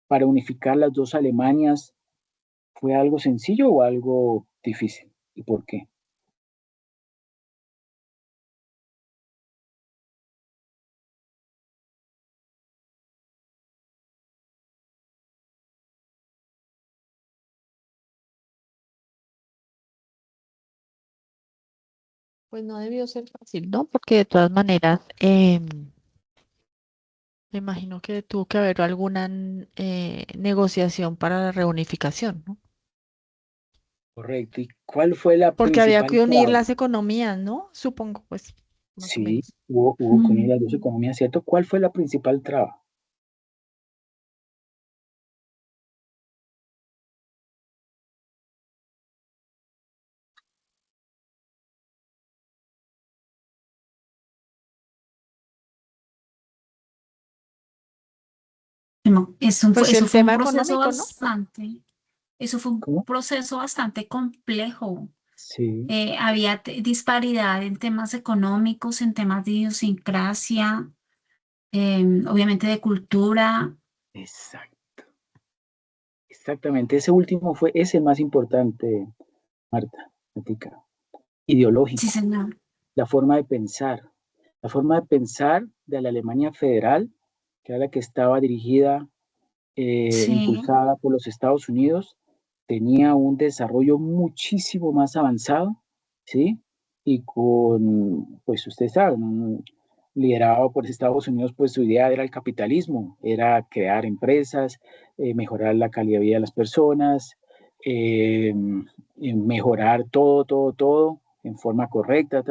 para unificar las dos Alemanias, fue algo sencillo o algo difícil? ¿Y por qué? Pues no debió ser fácil, ¿no? Porque de todas maneras, me imagino que tuvo que haber alguna negociación para la reunificación, ¿no? Correcto. ¿Y cuál fue la Porque había principal que unir traba? las economías, ¿no? Supongo, pues, más o Sí, menos. hubo que unir las dos economías, ¿cierto? ¿Cuál fue la principal traba? No, Pues eso el fue un tema proceso económico, ¿no? bastante, eso fue un ¿Cómo? proceso bastante complejo. Sí, Había disparidad en temas económicos, en temas de idiosincrasia, obviamente de cultura. exacto. Exactamente. Ese último es el más importante, Marta, Matica. Sí, Ideológico. señor. La forma de pensar. La forma de pensar de la Alemania federal, que era la que estaba dirigida, Sí, impulsada por los Estados Unidos, tenía un desarrollo muchísimo más avanzado ¿sí? Y con, pues ustedes saben, liderado por Estados Unidos, pues su idea era el capitalismo, era crear empresas, mejorar la calidad de vida de las personas, eh, mejorar todo en forma correcta,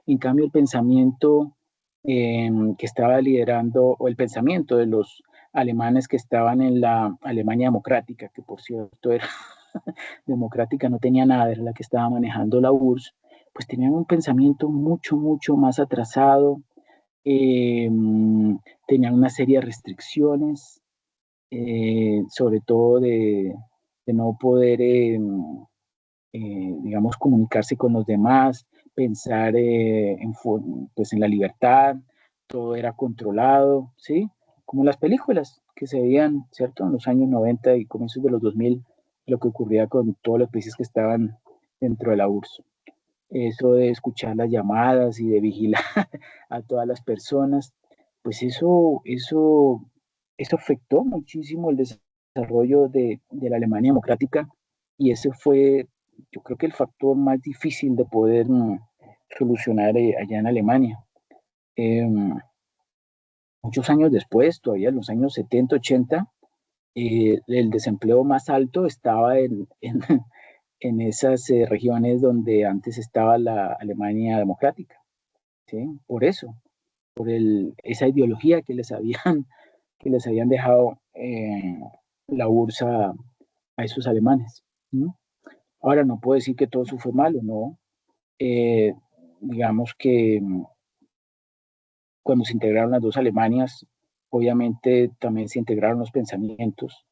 En cambio, el pensamiento que estaba liderando, o el pensamiento de los alemanes que estaban en la Alemania democrática, que por cierto era democrática, no tenía nada, era la que estaba manejando la URSS, pues tenían un pensamiento mucho más atrasado, eh, tenían una serie de restricciones, sobre todo de no poder, digamos, comunicarse con los demás, pensar pues en la libertad, todo era controlado, ¿sí? Como las películas que se veían, ¿cierto? En los años 90 y comienzos de los 2000, lo que ocurría con todos los países que estaban dentro de la URSS. Eso de escuchar las llamadas y de vigilar a todas las personas, pues eso afectó muchísimo el desarrollo de la Alemania democrática y ese fue, yo creo que el factor más difícil de poder solucionar allá en Alemania. Eh, Muchos años después, todavía en los años 70, 80, el desempleo más alto estaba en esas regiones donde antes estaba la Alemania democrática, ¿sí? Por eso, esa ideología que les habían dejado la URSS a esos alemanes, ¿no? Ahora, no puedo decir que todo eso fue malo, ¿no? Eh, digamos que cuando se integraron las dos Alemanias, obviamente también se integraron los pensamientos,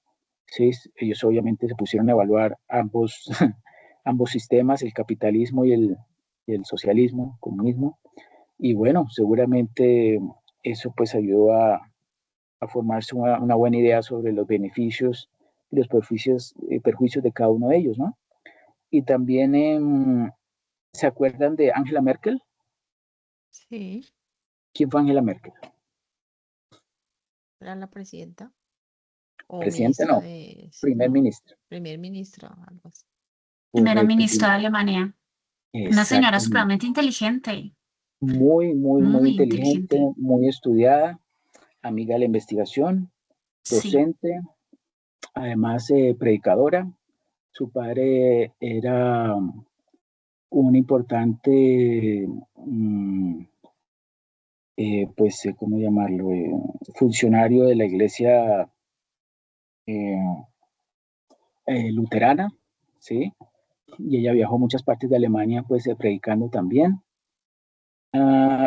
¿sí? Ellos obviamente se pusieron a evaluar ambos, ambos sistemas, el capitalismo y el socialismo, comunismo, y bueno, seguramente eso pues ayudó a formarse una buena idea sobre los beneficios y los perjuicios de cada uno de ellos, ¿no? Y también, ¿se acuerdan de Angela Merkel? Sí, ¿Quién fue Angela Merkel? era la presidenta o Presidente ministra no, de, sí, primer no, ministro. primer ministra, algo así. Primera Correcto, ministra de Alemania. Una señora exactamente. supremamente inteligente, Muy muy inteligente, inteligente. muy estudiada, amiga de la investigación, Sí. docente, además predicadora. Su padre era un importante, pues, ¿cómo llamarlo? Funcionario de la iglesia eh, luterana, ¿sí? Y ella viajó a muchas partes de Alemania, pues, predicando también.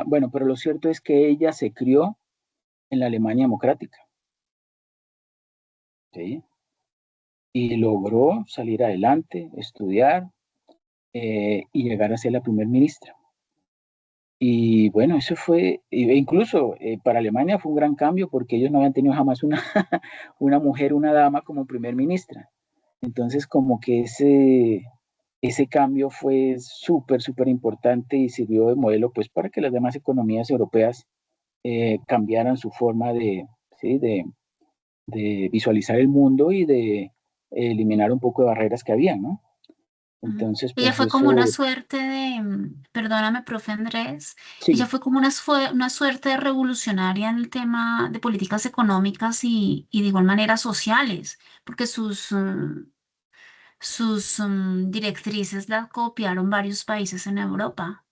Bueno, pero lo cierto es que ella se crió en la Alemania democrática, ¿sí? Y logró salir adelante, estudiar y llegar a ser la primer ministra. Y bueno, eso fue, incluso para Alemania fue un gran cambio porque ellos no habían tenido jamás una, una mujer, una dama como primer ministra. Entonces, como que ese cambio fue súper importante y sirvió de modelo pues para que las demás economías europeas cambiaran su forma ¿sí? De visualizar el mundo y de eliminar un poco de barreras que había, ¿no? Ujú. Entonces, Ella pues fue como una eso, suerte de, perdóname, profe Andrés, ella sí, fue como una suerte de revolucionaria en el tema de políticas económicas y de igual manera sociales, porque sus directrices las copiaron varios países en Europa.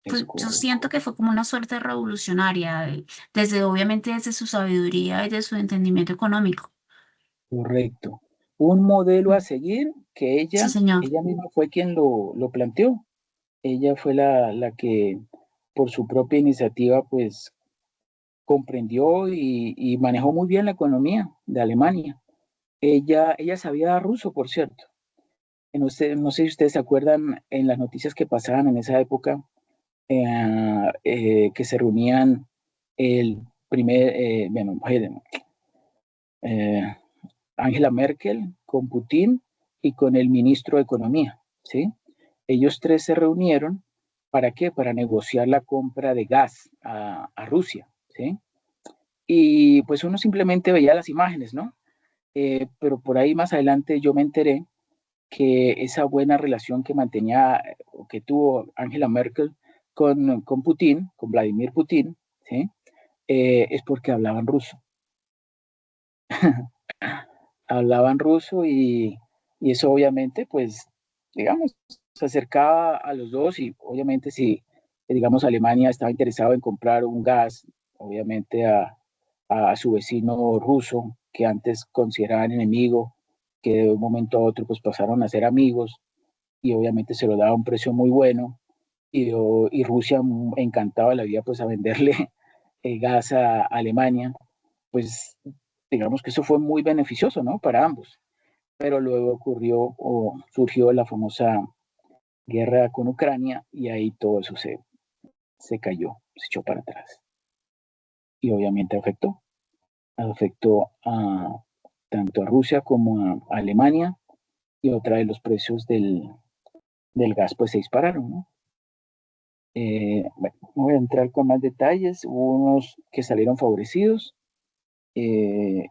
es Yo correcto. siento que fue como una suerte revolucionaria, desde obviamente desde su sabiduría y de su entendimiento económico. Correcto. Un modelo a Mm. seguir que Sí, señor. ella misma fue quien lo planteó. Ella fue la que por su propia iniciativa pues comprendió y manejó muy bien la economía de Alemania. Ella sabía ruso, por cierto. No sé si ustedes se acuerdan en las noticias que pasaban en esa época, que se reunían el bueno, eh, Angela Merkel, con Putin y con el ministro de Economía, ¿sí? Ellos tres se reunieron, ¿para qué? Para negociar la compra de gas a Rusia, ¿sí? Y pues uno simplemente veía las imágenes, ¿no? Pero por ahí más adelante yo me enteré que esa buena relación que mantenía o que tuvo Angela Merkel con Putin, con Vladimir Putin, ¿sí? Es porque hablaban ruso. Hablaban ruso y eso obviamente, pues, digamos, se acercaba a los dos y obviamente si, digamos, Alemania estaba interesado en comprar un gas, obviamente a su vecino ruso, que antes consideraban enemigo, que de un momento a otro pues pasaron a ser amigos y obviamente se lo daba a un precio muy bueno y Rusia encantaba la vida pues a venderle gas a Alemania, pues digamos que eso fue muy beneficioso, ¿no? Para ambos. Pero luego ocurrió o surgió la famosa guerra con Ucrania y ahí todo eso se cayó, se echó para atrás. Y obviamente afectó tanto a Rusia como a Alemania y otra de los precios del gas pues se dispararon, ¿no? Bueno, no voy a entrar con más detalles, hubo unos que salieron favorecidos y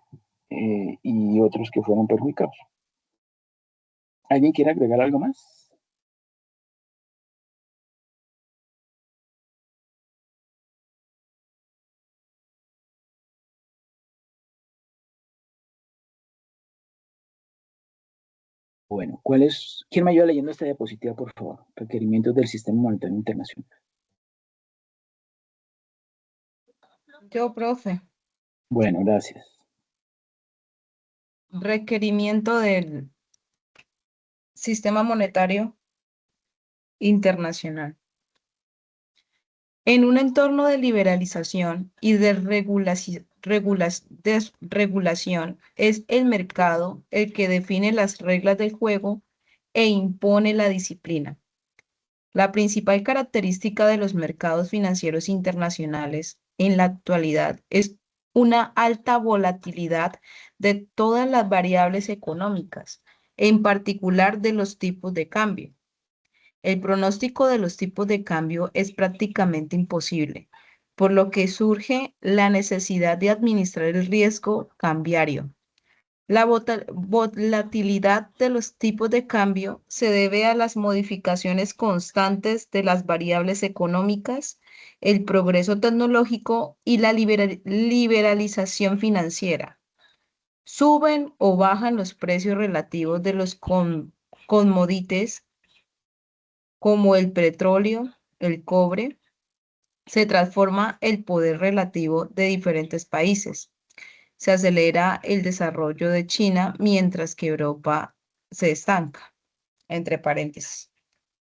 otros que fueron perjudicados. ¿Alguien quiere agregar algo más? Bueno, ¿quién me ayuda leyendo esta diapositiva, por favor? Requerimientos del Sistema Monetario Internacional. Yo, profe. Bueno, gracias. Requerimiento del Sistema Monetario Internacional. En un entorno de liberalización y de desregulación, es el mercado el que define las reglas del juego e impone la disciplina. La principal característica de los mercados financieros internacionales en la actualidad es una alta volatilidad de todas las variables económicas, en particular de los tipos de cambio. El pronóstico de los tipos de cambio es prácticamente imposible, por lo que surge la necesidad de administrar el riesgo cambiario. La volatilidad de los tipos de cambio se debe a las modificaciones constantes de las variables económicas, el progreso tecnológico y la liberalización financiera. Suben o bajan los precios relativos de los commodities como el petróleo, el cobre. Se transforma el poder relativo de diferentes países. Se acelera el desarrollo de China mientras que Europa se estanca, entre paréntesis,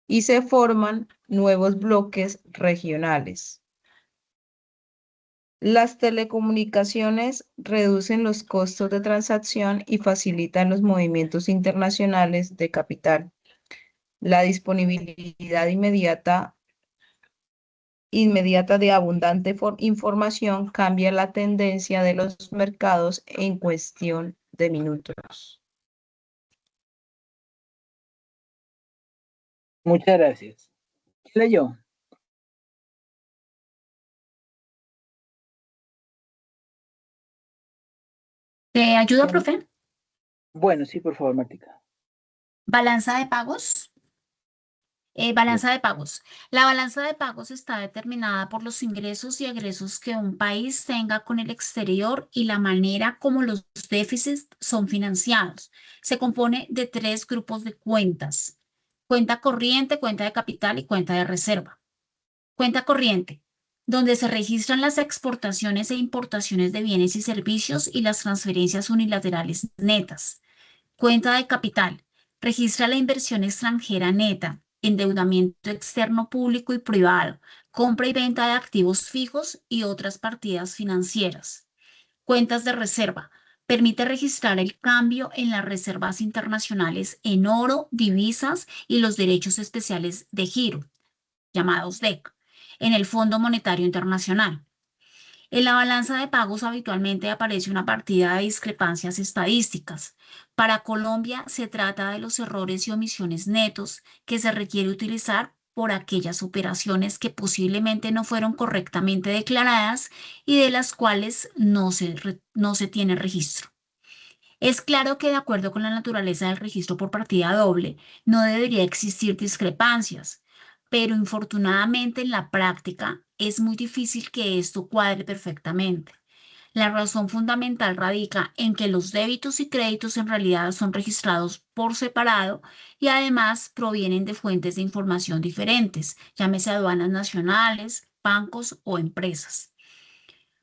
y se forman nuevos bloques regionales. Las telecomunicaciones reducen los costos de transacción y facilitan los movimientos internacionales de capital. La disponibilidad inmediata de abundante información cambia la tendencia de los mercados en cuestión de minutos. Muchas gracias. ¿Quién leyó? ¿Te ayuda, profe? Bueno, sí, por favor, Martica. Balanza de pagos. Balanza de pagos. La balanza de pagos está determinada por los ingresos y egresos que un país tenga con el exterior y la manera como los déficits son financiados. Se compone de 3 grupos de cuentas: cuenta corriente, cuenta de capital y cuenta de reserva. Cuenta corriente, donde se registran las exportaciones e importaciones de bienes y servicios y las transferencias unilaterales netas. Cuenta de capital, registra la inversión extranjera neta, endeudamiento externo público y privado, compra y venta de activos fijos y otras partidas financieras. Cuentas de reserva, permite registrar el cambio en las reservas internacionales en oro, divisas y los derechos especiales de giro, llamados DEC, en el Fondo Monetario Internacional. En la balanza de pagos habitualmente aparece una partida de discrepancias estadísticas. Para Colombia se trata de los errores y omisiones netos que se requiere utilizar por aquellas operaciones que posiblemente no fueron correctamente declaradas y de las cuales no se tiene registro. Es claro que de acuerdo con la naturaleza del registro por partida doble, no debería existir discrepancias, pero infortunadamente en la práctica es muy difícil que esto cuadre perfectamente. La razón fundamental radica en que los débitos y créditos en realidad son registrados por separado y además provienen de fuentes de información diferentes, llámese aduanas nacionales, bancos o empresas.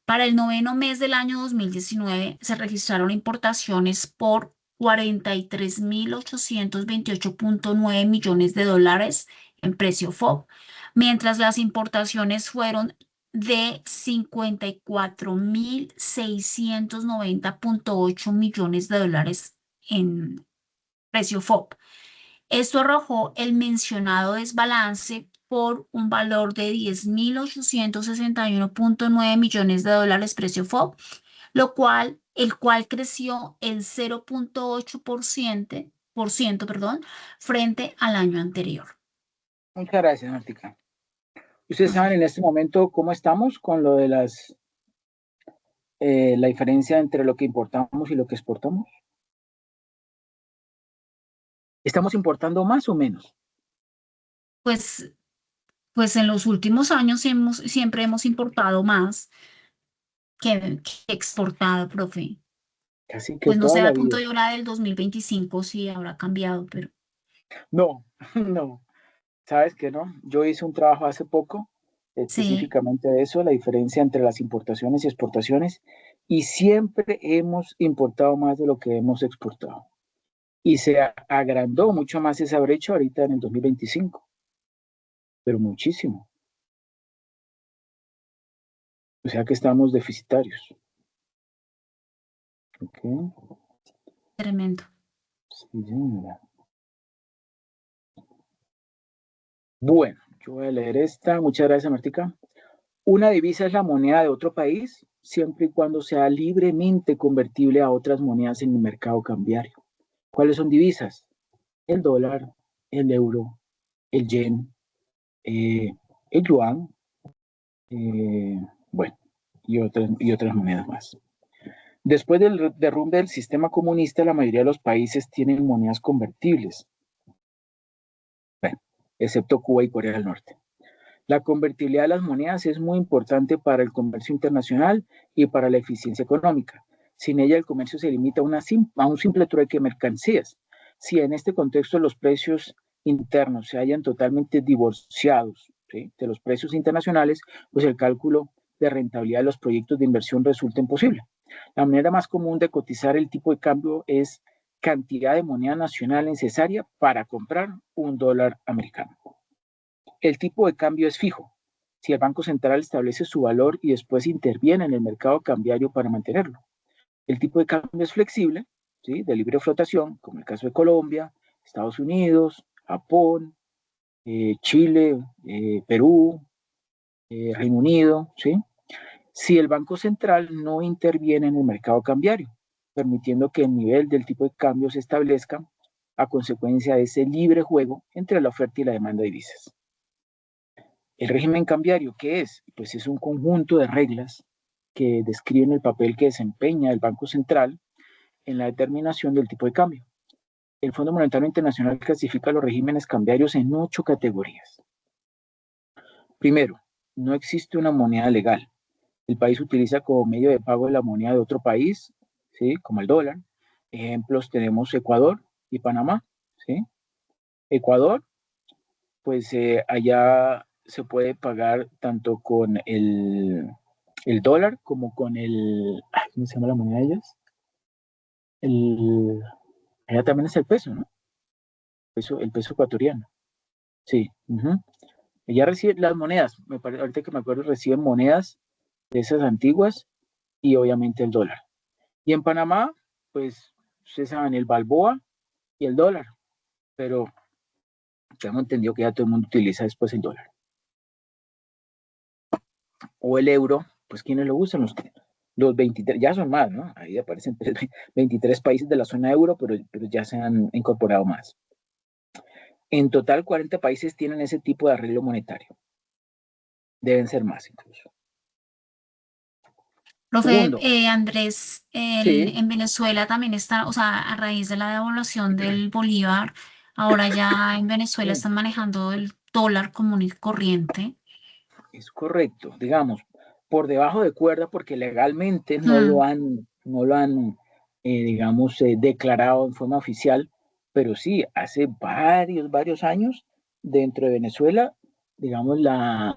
Para el noveno mes del año 2019 se registraron importaciones por 43.828.9 millones de dólares en precio FOB, mientras las importaciones fueron de 54.690.8 millones de dólares en precio FOB. Esto arrojó el mencionado desbalance por un valor de 10.861.9 millones de dólares precio FOB, el cual creció el 0.8%, frente al año anterior. Muchas gracias, Martica. Ustedes saben en este momento cómo estamos con lo de la diferencia entre lo que importamos y lo que exportamos. ¿Estamos importando más o menos? Pues en los últimos años siempre hemos importado más que exportado, profe. Casi que Pues no sé, toda la al punto vida. de hora del 2025 sí habrá cambiado, pero No, no. ¿Sabes qué no? Yo hice un trabajo hace poco sí, específicamente de eso, la diferencia entre las importaciones y exportaciones, y siempre hemos importado más de lo que hemos exportado. Y se agrandó mucho más esa brecha ahorita en el 2025, pero muchísimo. O sea que estamos deficitarios. ¿Ok? tremendo. Sí, señora. Bueno, yo voy a leer esta. Muchas gracias, Martica. Una divisa es la moneda de otro país siempre y cuando sea libremente convertible a otras monedas en el mercado cambiario. ¿Cuáles son divisas? El dólar, el euro, el yen, el yuan, bueno, y otras monedas más. Después del derrumbe del sistema comunista, la mayoría de los países tienen monedas convertibles, bueno, excepto Cuba y Corea del Norte. La convertibilidad de las monedas es muy importante para el comercio internacional y para la eficiencia económica. Sin ella, el comercio se limita a un simple trueque de mercancías. Si en este contexto los precios internos se hallan totalmente divorciados, ¿sí?, de los precios internacionales, pues el cálculo de rentabilidad de los proyectos de inversión resulta imposible. La manera más común de cotizar el tipo de cambio es cantidad de moneda nacional necesaria para comprar $1 americano. El tipo de cambio es fijo. Si el Banco Central establece su valor y después interviene en el mercado cambiario para mantenerlo. El tipo de cambio es flexible, ¿sí?, de libre flotación, como el caso de Colombia, Estados Unidos, Japón, Chile, Perú, Reino Unido, ¿sí?, si el Banco Central no interviene en el mercado cambiario, permitiendo que el nivel del tipo de cambio se establezca a consecuencia de ese libre juego entre la oferta y la demanda de divisas. El régimen cambiario, ¿qué es? Pues es un conjunto de reglas que describen el papel que desempeña el Banco Central en la determinación del tipo de cambio. El Fondo Monetario Internacional clasifica los regímenes cambiarios en 8 categorías. Primero, no existe una moneda legal. El país utiliza como medio de pago la moneda de otro país, ¿sí?, como el dólar. Ejemplos tenemos Ecuador y Panamá, ¿sí? Ecuador, pues allá se puede pagar tanto con el dólar como con ¿cómo se llama la moneda de ellas? Allá también es el peso, ¿no? El peso ecuatoriano. Sí. Ella recibe las monedas, ahorita que me acuerdo, reciben monedas de esas antiguas y obviamente el dólar. Y en Panamá, pues, ustedes saben, el balboa y el dólar, pero tengo entendido que ya todo el mundo utiliza después el dólar. O el euro, pues, ¿quiénes lo usan? Los 23, ya son más, ¿no? Ahí aparecen 23 países de la zona euro, pero ya se han incorporado más. En total, 40 países tienen ese tipo de arreglo monetario. Deben ser más incluso. Profe, Segundo, Andrés, sí, en Venezuela también está, o sea, a raíz de la devaluación del bolívar, ahora ya en Venezuela sí, están manejando el dólar común y corriente. es correcto, digamos, por debajo de cuerda porque legalmente Mm, no lo han digamos, declarado en forma oficial, pero sí, hace varios años dentro de Venezuela, digamos, la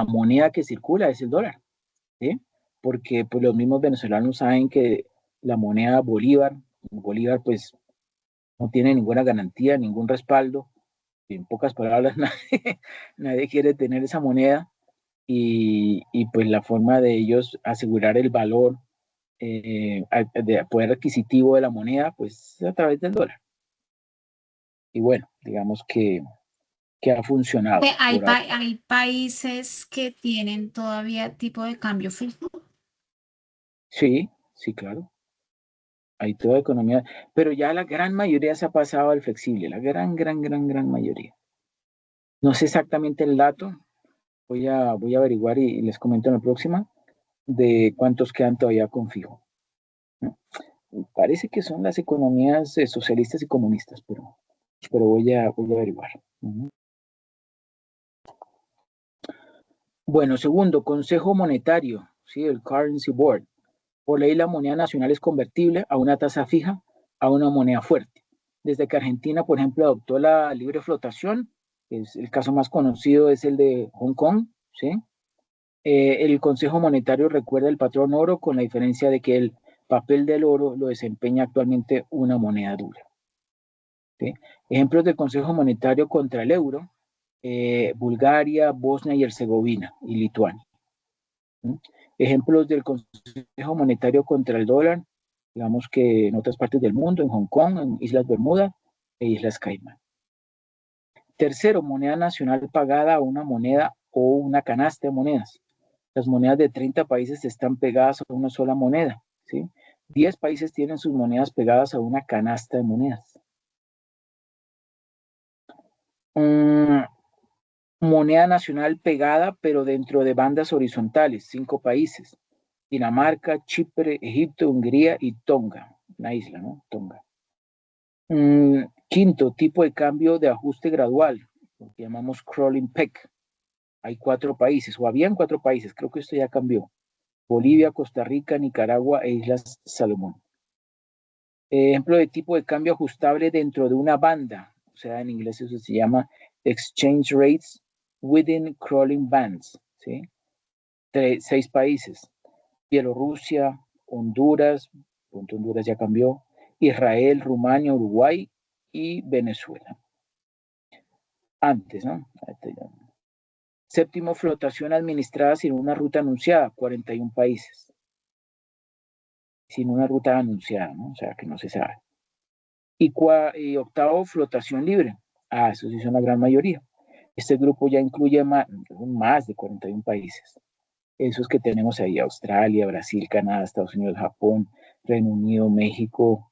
moneda que circula es el dólar, ¿sí? Porque pues los mismos venezolanos saben que la moneda Bolívar pues no tiene ninguna garantía, ningún respaldo. En pocas palabras, nadie quiere tener esa moneda y pues la forma de ellos asegurar el valor de poder adquisitivo de la moneda, pues es a través del dólar. Y bueno, digamos que ha funcionado Hay, por ahora. hay países que tienen todavía tipo de cambio fijo. Sí, sí, claro. Hay toda economía, pero ya la gran mayoría se ha pasado al flexible, la gran mayoría. No sé exactamente el dato, voy a averiguar y les comento en la próxima de cuántos quedan todavía con fijo, ¿no? Parece que son las economías socialistas y comunistas, pero voy a averiguar. Uh-huh. Bueno, segundo, Consejo Monetario, ¿sí? El Currency Board. Por ley, la moneda nacional es convertible a una tasa fija, a una moneda fuerte. Desde que Argentina, por ejemplo, adoptó la libre flotación, es el caso más conocido es el de Hong Kong, ¿sí? El Consejo Monetario recuerda el patrón oro con la diferencia de que el papel del oro lo desempeña actualmente una moneda dura, ¿sí? Ejemplos del Consejo Monetario contra el euro, Bulgaria, Bosnia y Herzegovina y Lituania. ¿Sí? Ejemplos del Consejo Monetario contra el dólar, digamos que en otras partes del mundo, en Hong Kong, en Islas Bermuda e Islas Caimán. Tercero, moneda nacional pagada a una moneda o una canasta de monedas. Las monedas de 30 países están pegadas a una sola moneda, ¿sí? 10 países tienen sus monedas pegadas a una canasta de monedas. Moneda nacional pegada, pero dentro de bandas horizontales, 5 países. Dinamarca, Chipre, Egipto, Hungría y Tonga, una isla, ¿no? Tonga. Quinto, tipo de cambio de ajuste gradual, lo que llamamos crawling peg. Hay 4 países, o habían 4 países, creo que esto ya cambió. Bolivia, Costa Rica, Nicaragua e Islas Salomón. Ejemplo de tipo de cambio ajustable dentro de una banda, o sea, en inglés eso se llama exchange rates within crawling bands, ¿sí? 6 países, Bielorrusia, Honduras, Honduras ya cambió, Israel, Rumania, Uruguay y Venezuela. Antes, ¿no? Séptimo, flotación administrada sin una ruta anunciada, 41 países. Sin una ruta anunciada, ¿no? O sea, que no se sabe. Y octavo, flotación libre. Eso sí son la gran mayoría. Este grupo ya incluye más de 41 países. Esos que tenemos ahí, Australia, Brasil, Canadá, Estados Unidos, Japón, Reino Unido, México,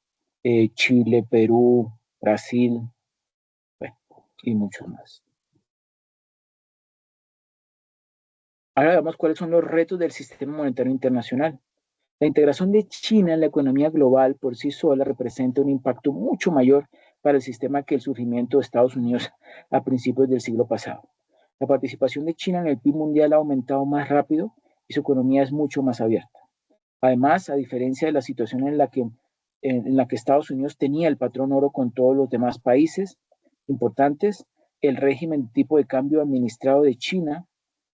Chile, Perú, Brasil, bueno, y muchos más. Ahora veamos cuáles son los retos del sistema monetario internacional. La integración de China en la economía global por sí sola representa un impacto mucho mayor para el sistema que el surgimiento de Estados Unidos a principios del siglo pasado. La participación de China en el PIB mundial ha aumentado más rápido y su economía es mucho más abierta. Además, a diferencia de la situación en la que Estados Unidos tenía el patrón oro con todos los demás países importantes, el régimen de tipo de cambio administrado de China,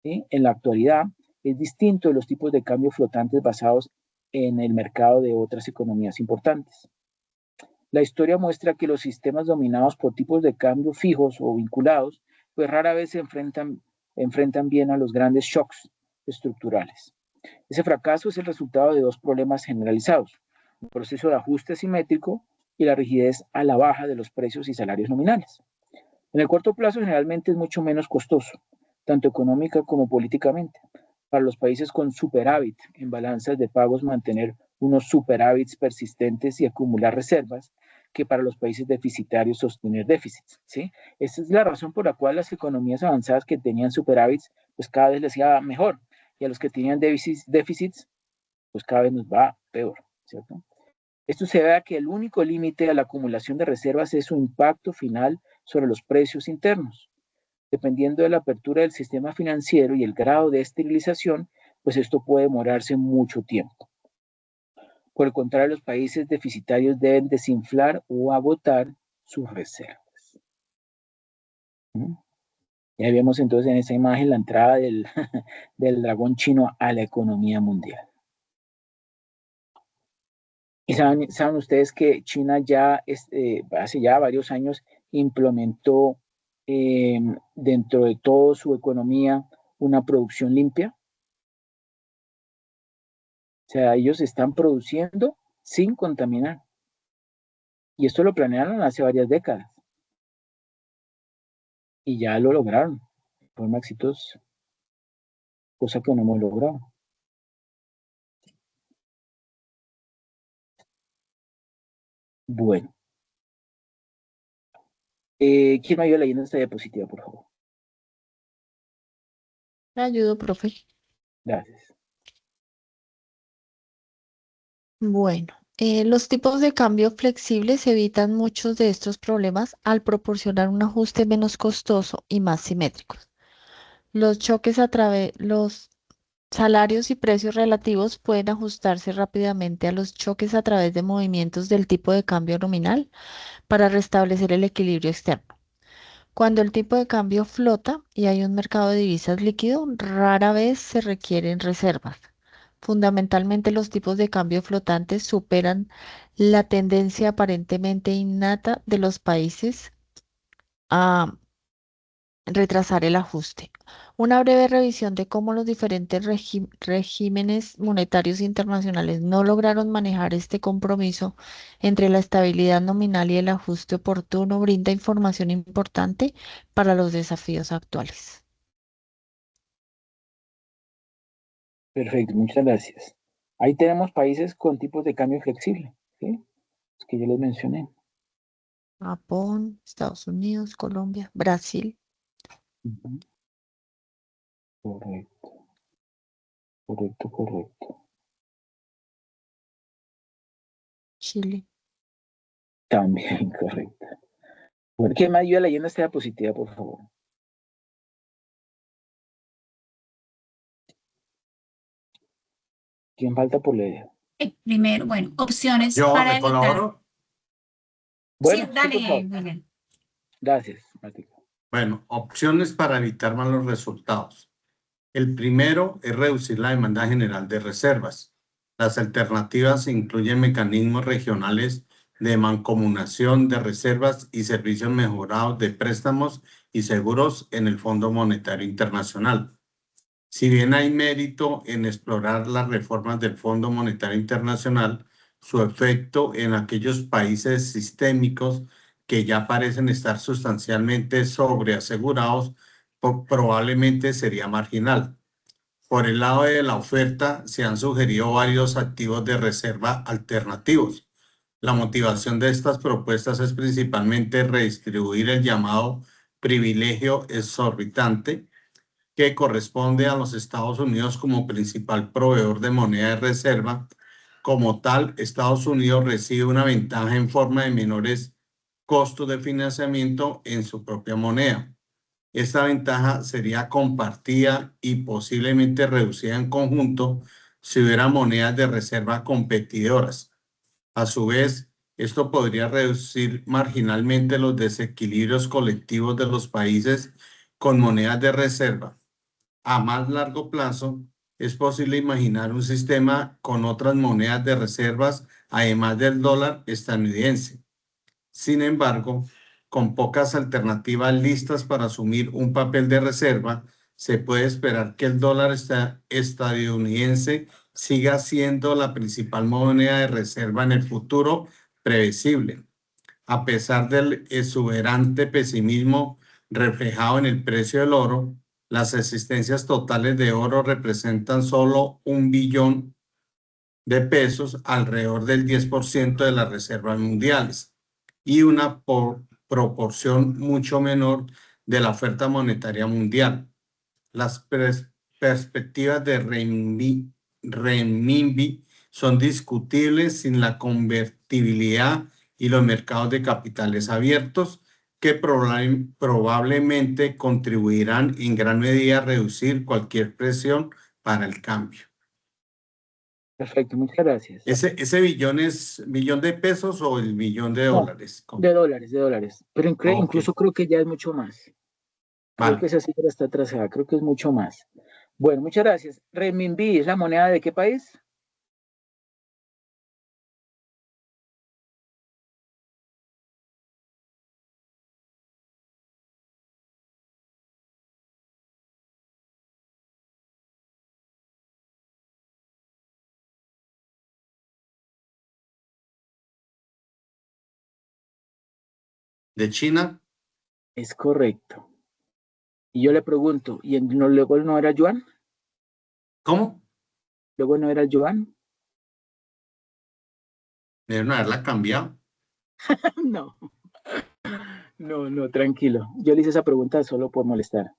¿sí?, en la actualidad es distinto de los tipos de cambio flotantes basados en el mercado de otras economías importantes. La historia muestra que los sistemas dominados por tipos de cambio fijos o vinculados, pues rara vez se enfrentan bien a los grandes shocks estructurales. Ese fracaso es el resultado de 2 problemas generalizados: un proceso de ajuste asimétrico y la rigidez a la baja de los precios y salarios nominales. En el corto plazo generalmente es mucho menos costoso, tanto económica como políticamente, para los países con superávit en balanzas de pagos mantener unos superávits persistentes y acumular reservas, que para los países deficitarios sostener déficits, ¿sí? Esa es la razón por la cual las economías avanzadas que tenían superávits, pues cada vez les iba mejor, y a los que tenían déficits pues cada vez nos va peor, ¿cierto? Esto se debe a que el único límite a la acumulación de reservas es su impacto final sobre los precios internos. Dependiendo de la apertura del sistema financiero y el grado de esterilización, pues esto puede demorarse mucho tiempo. Por el contrario, los países deficitarios deben desinflar o agotar sus reservas. Ya vemos entonces en esa imagen la entrada del dragón chino a la economía mundial. Y saben ustedes que China ya hace ya varios años implementó dentro de toda su economía una producción limpia. O sea, ellos están produciendo sin contaminar. Y esto lo planearon hace varias décadas. Y ya lo lograron de forma exitosa. Cosa que no hemos logrado. Bueno. ¿Quién me ayuda leyendo esta diapositiva, por favor? Me ayudo, profe. Gracias. Bueno, los tipos de cambio flexibles evitan muchos de estos problemas al proporcionar un ajuste menos costoso y más simétrico. Los salarios y precios relativos pueden ajustarse rápidamente a los choques a través de movimientos del tipo de cambio nominal para restablecer el equilibrio externo. Cuando el tipo de cambio flota y hay un mercado de divisas líquido, rara vez se requieren reservas. Fundamentalmente, los tipos de cambio flotantes superan la tendencia aparentemente innata de los países a retrasar el ajuste. Una breve revisión de cómo los diferentes regímenes monetarios internacionales no lograron manejar este compromiso entre la estabilidad nominal y el ajuste oportuno brinda información importante para los desafíos actuales. Perfecto, muchas gracias. Ahí tenemos países con tipos de cambio flexible, ¿sí? Los que yo les mencioné. Japón, Estados Unidos, Colombia, Brasil. Correcto. Correcto. Chile. También, correcto. Bueno, ¿quién me ayuda leyendo esta diapositiva, por favor? ¿Quién falta por leer? Primero, bueno, opciones Yo para le evitar. colaboro. Bueno, Sí, dale, por favor. Miguel. Gracias, Martica. Bueno, opciones para evitar malos resultados. El primero es reducir la demanda general de reservas. Las alternativas incluyen mecanismos regionales de mancomunación de reservas y servicios mejorados de préstamos y seguros en el Fondo Monetario Internacional. Si bien hay mérito en explorar las reformas del Fondo Monetario Internacional, su efecto en aquellos países sistémicos que ya parecen estar sustancialmente sobreasegurados probablemente sería marginal. Por el lado de la oferta, se han sugerido varios activos de reserva alternativos. La motivación de estas propuestas es principalmente redistribuir el llamado privilegio exorbitante que corresponde a los Estados Unidos como principal proveedor de moneda de reserva. Como tal, Estados Unidos recibe una ventaja en forma de menores costos de financiamiento en su propia moneda. Esta ventaja sería compartida y posiblemente reducida en conjunto si hubiera monedas de reserva competidoras. A su vez, esto podría reducir marginalmente los desequilibrios colectivos de los países con monedas de reserva. A más largo plazo, es posible imaginar un sistema con otras monedas de reservas, además del dólar estadounidense. Sin embargo, con pocas alternativas listas para asumir un papel de reserva, se puede esperar que el dólar estadounidense siga siendo la principal moneda de reserva en el futuro previsible. A pesar del exuberante pesimismo reflejado en el precio del oro, las existencias totales de oro representan solo 1 billón de pesos, alrededor del 10% de las reservas mundiales, y una proporción mucho menor de la oferta monetaria mundial. Las perspectivas de renminbi son discutibles sin la convertibilidad y los mercados de capitales abiertos, que probablemente contribuirán en gran medida a reducir cualquier presión para el cambio. Perfecto, muchas gracias. ¿Ese billón es millón de pesos o el billón de No, dólares? de dólares. Pero incluso creo que ya es mucho más. Creo Vale. que esa cifra está atrasada, creo que es mucho más. Bueno, muchas gracias. Renminbi, ¿es la moneda de qué país? ¿De China? Es correcto. Y yo le pregunto, luego no era yuan? ¿Cómo? ¿Luego no era el yuan? Deben haberla cambiado. No. No, tranquilo. Yo le hice esa pregunta solo por molestar.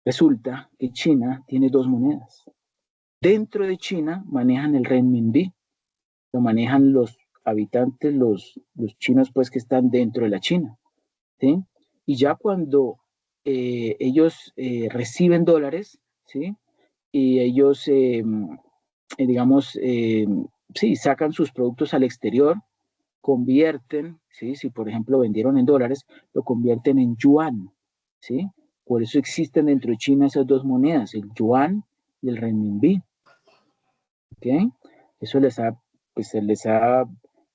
Resulta que China tiene dos monedas. Dentro de China manejan el renminbi. Lo manejan los habitantes, los chinos, pues, que están dentro de la China. ¿Sí? Y ya cuando ellos reciben dólares, ¿sí? Y ellos, digamos, sí, sacan sus productos al exterior, convierten, ¿sí? Si por ejemplo vendieron en dólares, lo convierten en yuan, ¿sí? Por eso existen dentro de China esas dos monedas, el yuan y el renminbi, ¿ok? Eso pues, se les ha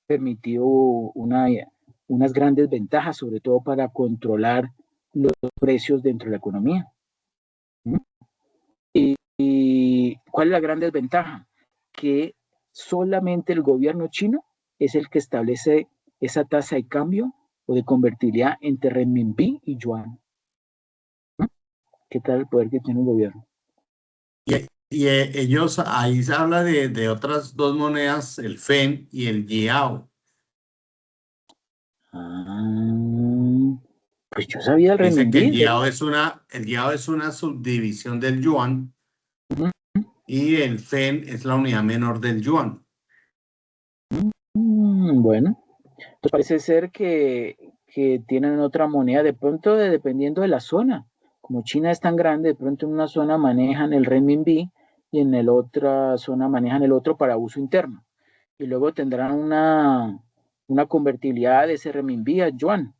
permitido unas grandes ventajas, sobre todo para controlar los precios dentro de la economía. ¿Mm? ¿Y cuál es la gran desventaja? Que solamente el gobierno chino es el que establece esa tasa de cambio o de convertibilidad entre renminbi y yuan. ¿Mm? ¿Qué tal el poder que tiene el gobierno? Y ellos, ahí se habla de otras dos monedas, el FEN y el Yiao. Pues yo sabía el Dice que el renminbi. Yiao es una subdivisión del yuan y el FEN es la unidad menor del yuan. Bueno, pues parece ser que tienen otra moneda, de pronto dependiendo de la zona. Como China es tan grande, de pronto en una zona manejan el renminbi y en la otra zona manejan el otro para uso interno. Y luego tendrán una convertibilidad de ese renminbi a yuan.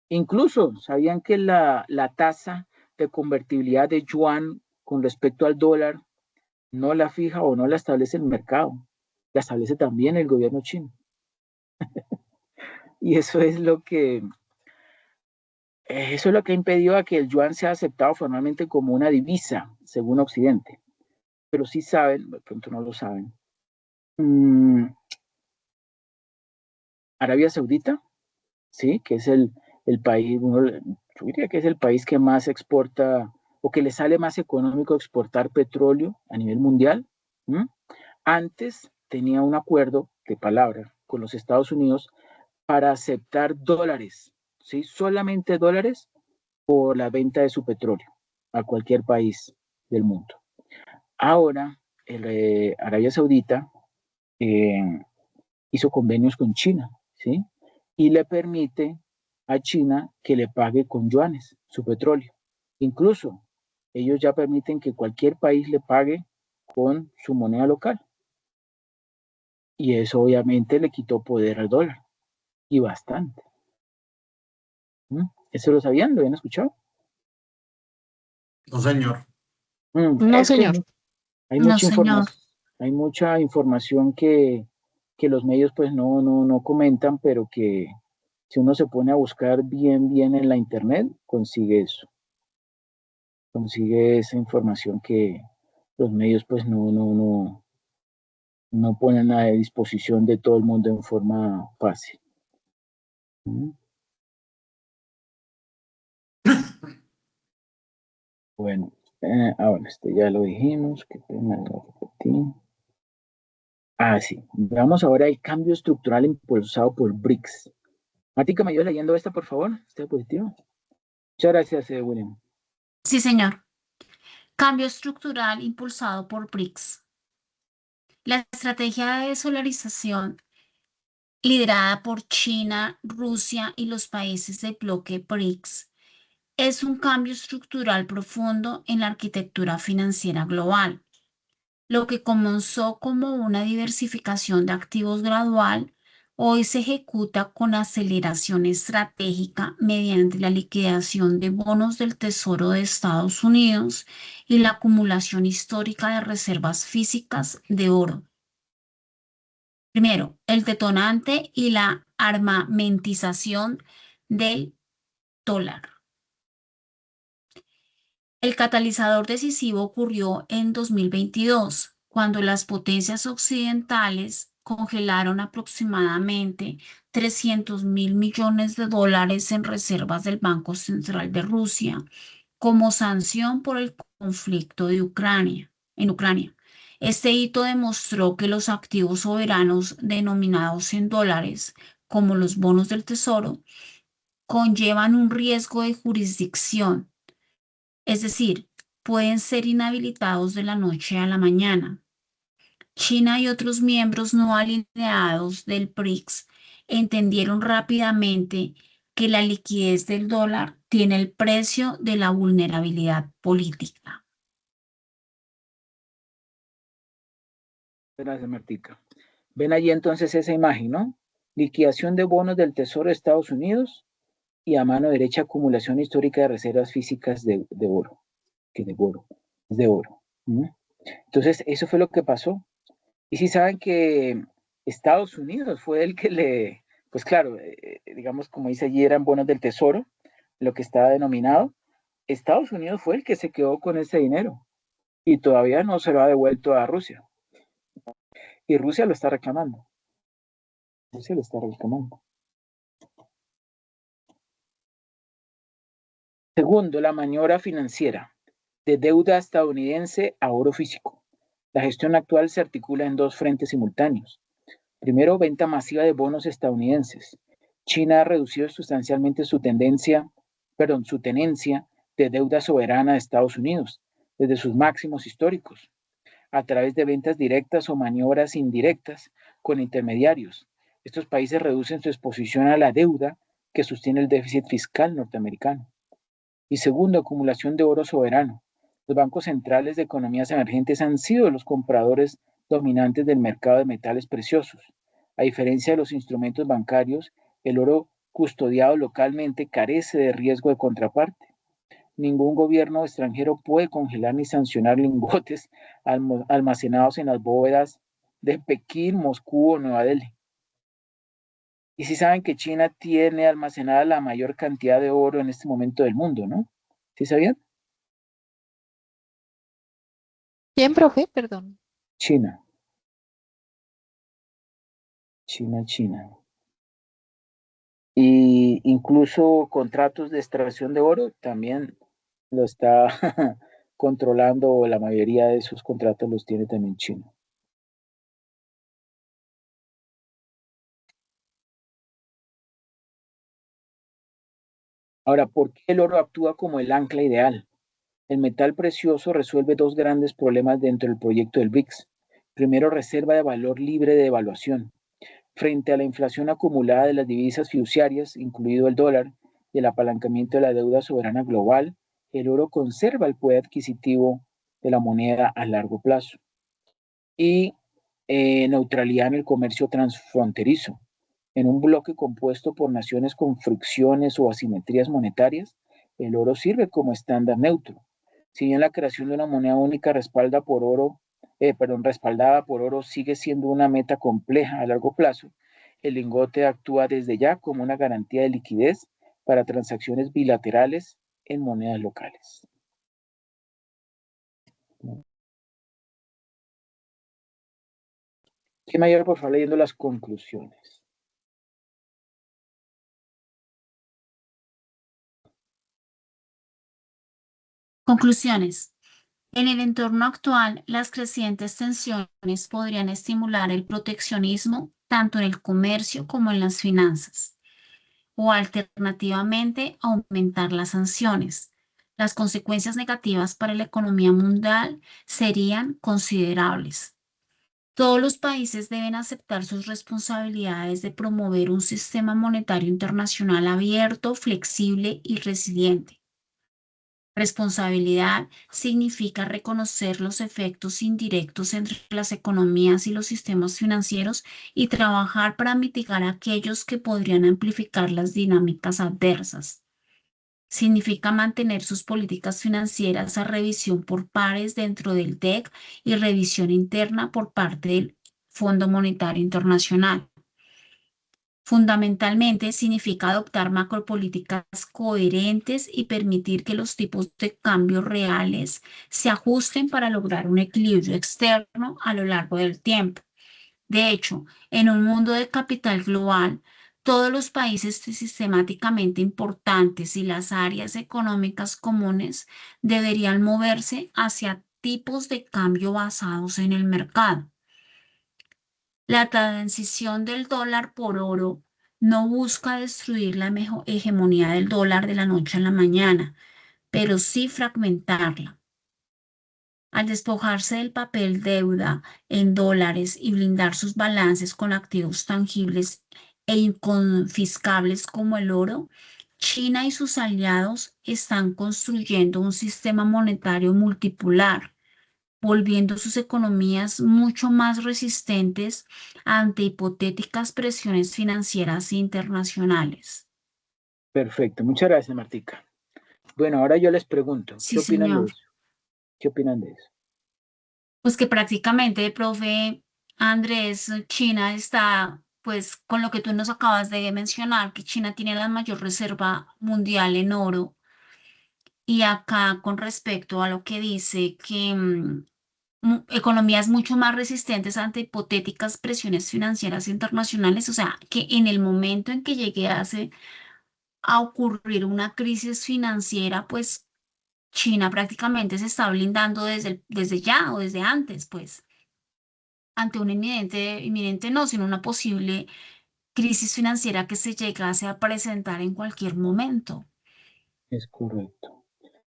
Incluso, ¿sabían que la tasa de convertibilidad de yuan con respecto al dólar no la fija o no la establece el mercado? La establece también el gobierno chino. Y eso es lo que ha impedido a que el yuan sea aceptado formalmente como una divisa, según Occidente. Pero sí saben, de pronto no lo saben, Arabia Saudita, sí, que es el país, yo diría que es el país que más exporta o que le sale más económico exportar petróleo a nivel mundial. ¿Mm? Antes tenía un acuerdo de palabra con los Estados Unidos para aceptar dólares, ¿sí? Solamente dólares por la venta de su petróleo a cualquier país del mundo. Ahora, Arabia Saudita hizo convenios con China, ¿sí? Y le permite a China que le pague con yuanes su petróleo. Incluso ellos ya permiten que cualquier país le pague con su moneda local. Y eso obviamente le quitó poder al dólar. Y bastante. ¿Eso lo sabían? ¿Lo habían escuchado? No, señor. No, Es que señor. hay No, mucha señor. información que los medios pues no comentan, pero que si uno se pone a buscar bien en la internet, consigue eso. Consigue esa información que los medios pues no ponen a disposición de todo el mundo en forma fácil. Bueno, ya lo dijimos, que pena lo repetí. Sí, veamos ahora el cambio estructural impulsado por BRICS. Matica, ¿me ayudas leyendo esta, por favor? ¿Está positivo? Muchas gracias, William. Sí, señor. Cambio estructural impulsado por BRICS. La estrategia de desolarización liderada por China, Rusia y los países del bloque BRICS es un cambio estructural profundo en la arquitectura financiera global. Lo que comenzó como una diversificación de activos gradual, hoy se ejecuta con aceleración estratégica mediante la liquidación de bonos del Tesoro de Estados Unidos y la acumulación histórica de reservas físicas de oro. Primero, el detonante y la armamentización del dólar. El catalizador decisivo ocurrió en 2022, cuando las potencias occidentales congelaron aproximadamente 300.000 millones de dólares en reservas del Banco Central de Rusia como sanción por el conflicto de Ucrania. Este hito demostró que los activos soberanos denominados en dólares, como los bonos del Tesoro, conllevan un riesgo de jurisdicción, es decir, pueden ser inhabilitados de la noche a la mañana. China y otros miembros no alineados del BRICS entendieron rápidamente que la liquidez del dólar tiene el precio de la vulnerabilidad política. Gracias, Martica. Ven allí entonces esa imagen, ¿no? Liquidación de bonos del Tesoro de Estados Unidos y a mano derecha acumulación histórica de reservas físicas de oro, que de oro, es de oro. Entonces, eso fue lo que pasó. Y si saben que Estados Unidos fue el que pues claro, digamos como dice allí, eran bonos del Tesoro, lo que estaba denominado. Estados Unidos fue el que se quedó con ese dinero y todavía no se lo ha devuelto a Rusia. Y Rusia lo está reclamando. Rusia lo está reclamando. Segundo, la maniobra financiera de deuda estadounidense a oro físico. La gestión actual se articula en dos frentes simultáneos. Primero, venta masiva de bonos estadounidenses. China ha reducido sustancialmente su tenencia de deuda soberana de Estados Unidos desde sus máximos históricos, a través de ventas directas o maniobras indirectas con intermediarios. Estos países reducen su exposición a la deuda que sostiene el déficit fiscal norteamericano. Y segundo, acumulación de oro soberano. Los bancos centrales de economías emergentes han sido los compradores dominantes del mercado de metales preciosos. A diferencia de los instrumentos bancarios, el oro custodiado localmente carece de riesgo de contraparte. Ningún gobierno extranjero puede congelar ni sancionar lingotes almacenados en las bóvedas de Pekín, Moscú o Nueva Delhi. Y si saben que China tiene almacenada la mayor cantidad de oro en este momento del mundo, ¿no? ¿Sí sabían? ¿Quién, profe? Perdón. China. Y incluso contratos de extracción de oro también lo está controlando, la mayoría de esos contratos los tiene también China. Ahora, ¿por qué el oro actúa como el ancla ideal? El metal precioso resuelve dos grandes problemas dentro del proyecto del BRICS. Primero, reserva de valor libre de devaluación. Frente a la inflación acumulada de las divisas fiduciarias, incluido el dólar, y el apalancamiento de la deuda soberana global, el oro conserva el poder adquisitivo de la moneda a largo plazo. Y neutralidad en el comercio transfronterizo. En un bloque compuesto por naciones con fricciones o asimetrías monetarias, el oro sirve como estándar neutro. Si bien la creación de una moneda única respaldada por oro sigue siendo una meta compleja a largo plazo, el lingote actúa desde ya como una garantía de liquidez para transacciones bilaterales en monedas locales. ¿Quién mayor, por favor, leyendo las conclusiones? Conclusiones. En el entorno actual, las crecientes tensiones podrían estimular el proteccionismo tanto en el comercio como en las finanzas, o alternativamente aumentar las sanciones. Las consecuencias negativas para la economía mundial serían considerables. Todos los países deben aceptar sus responsabilidades de promover un sistema monetario internacional abierto, flexible y resiliente. Responsabilidad significa reconocer los efectos indirectos entre las economías y los sistemas financieros y trabajar para mitigar aquellos que podrían amplificar las dinámicas adversas. Significa mantener sus políticas financieras a revisión por pares dentro del TEC y revisión interna por parte del Fondo Monetario Internacional. Fundamentalmente significa adoptar macropolíticas coherentes y permitir que los tipos de cambio reales se ajusten para lograr un equilibrio externo a lo largo del tiempo. De hecho, en un mundo de capital global, todos los países sistemáticamente importantes y las áreas económicas comunes deberían moverse hacia tipos de cambio basados en el mercado. La transición del dólar por oro no busca destruir la hegemonía del dólar de la noche a la mañana, pero sí fragmentarla. Al despojarse del papel deuda en dólares y blindar sus balances con activos tangibles e inconfiscables como el oro, China y sus aliados están construyendo un sistema monetario multipolar, volviendo sus economías mucho más resistentes ante hipotéticas presiones financieras internacionales. Perfecto, muchas gracias, Martica. Bueno, ahora yo les pregunto, Sí, ¿qué opinan de señor. eso? ¿Qué opinan de eso? Pues que prácticamente, profe Andrés, China está, pues con lo que tú nos acabas de mencionar, que China tiene la mayor reserva mundial en oro. Y acá con respecto a lo que dice que economías mucho más resistentes ante hipotéticas presiones financieras internacionales, o sea, que en el momento en que a ocurrir una crisis financiera, pues China prácticamente se está blindando desde ya o desde antes, pues, ante una inminente no, sino una posible crisis financiera que se llegase a presentar en cualquier momento. Es correcto.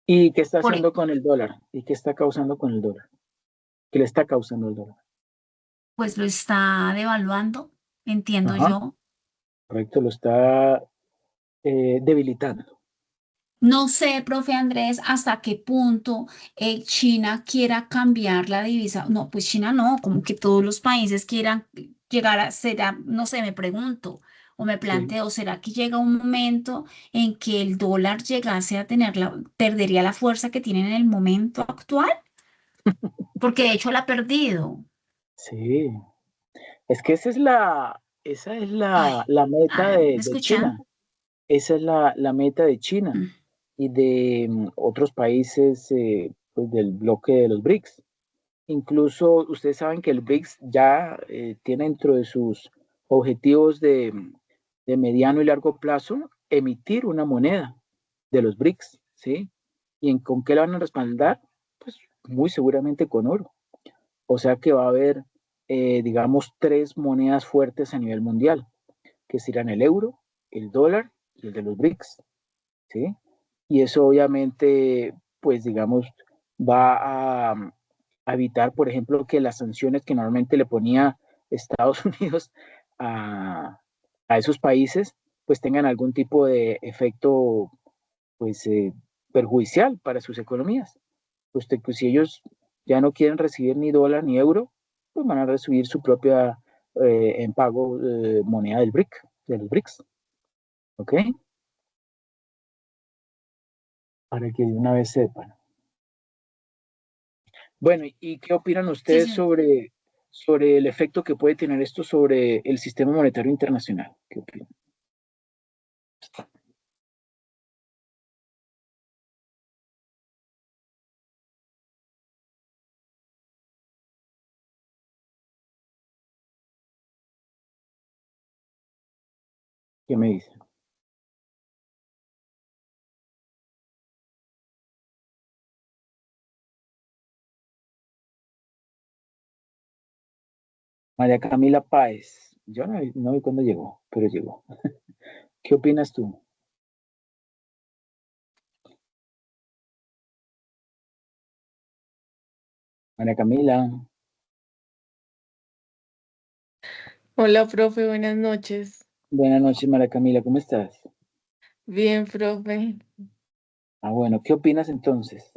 ¿Y qué está Por, haciendo con el dólar? ¿Y qué está causando con el dólar? ¿Qué le está causando el dólar? pues lo está devaluando, entiendo Ajá, yo. correcto, lo está debilitando. No sé, profe Andrés, hasta qué punto China quiera cambiar la divisa. No, pues China no, como que todos los países quieran llegar a, será, no sé, me pregunto o me Sí, planteo, ¿será que llega un momento en que el dólar llegase a perdería la fuerza que tiene en el momento actual? Porque de hecho la ha perdido. sí. Es que esa es Ay, la meta ay, ¿me de escuchan? China. Esa es la meta de China Mm. y de otros países pues del bloque de los BRICS. Incluso ustedes saben que el BRICS ya tiene dentro de sus objetivos de mediano y largo plazo emitir una moneda de los BRICS, ¿sí? ¿Con qué la van a respaldar? Pues muy seguramente con oro. O sea que va a haber, digamos, tres monedas fuertes a nivel mundial, que serán el euro, el dólar y el de los BRICS, ¿sí? Y eso obviamente, pues digamos, va a evitar, por ejemplo, que las sanciones que normalmente le ponía Estados Unidos a, a esos países, pues tengan algún tipo de efecto, pues, perjudicial para sus economías. Pues si ellos ya no quieren recibir ni dólar ni euro, pues van a recibir su propia en pago moneda del BRIC, de los BRICS, ¿ok? Para que de una vez sepan. Bueno, ¿y qué opinan Sí, ustedes sí. sobre el efecto que puede tener esto sobre el sistema monetario internacional? ¿Qué opinan? ¿Qué me dicen? María Camila Páez. Yo no vi cuándo llegó, pero llegó. ¿Qué opinas tú? María Camila. Hola, profe, buenas noches. Buenas noches, María Camila, ¿cómo estás? Bien, profe. Ah, bueno, ¿qué opinas entonces?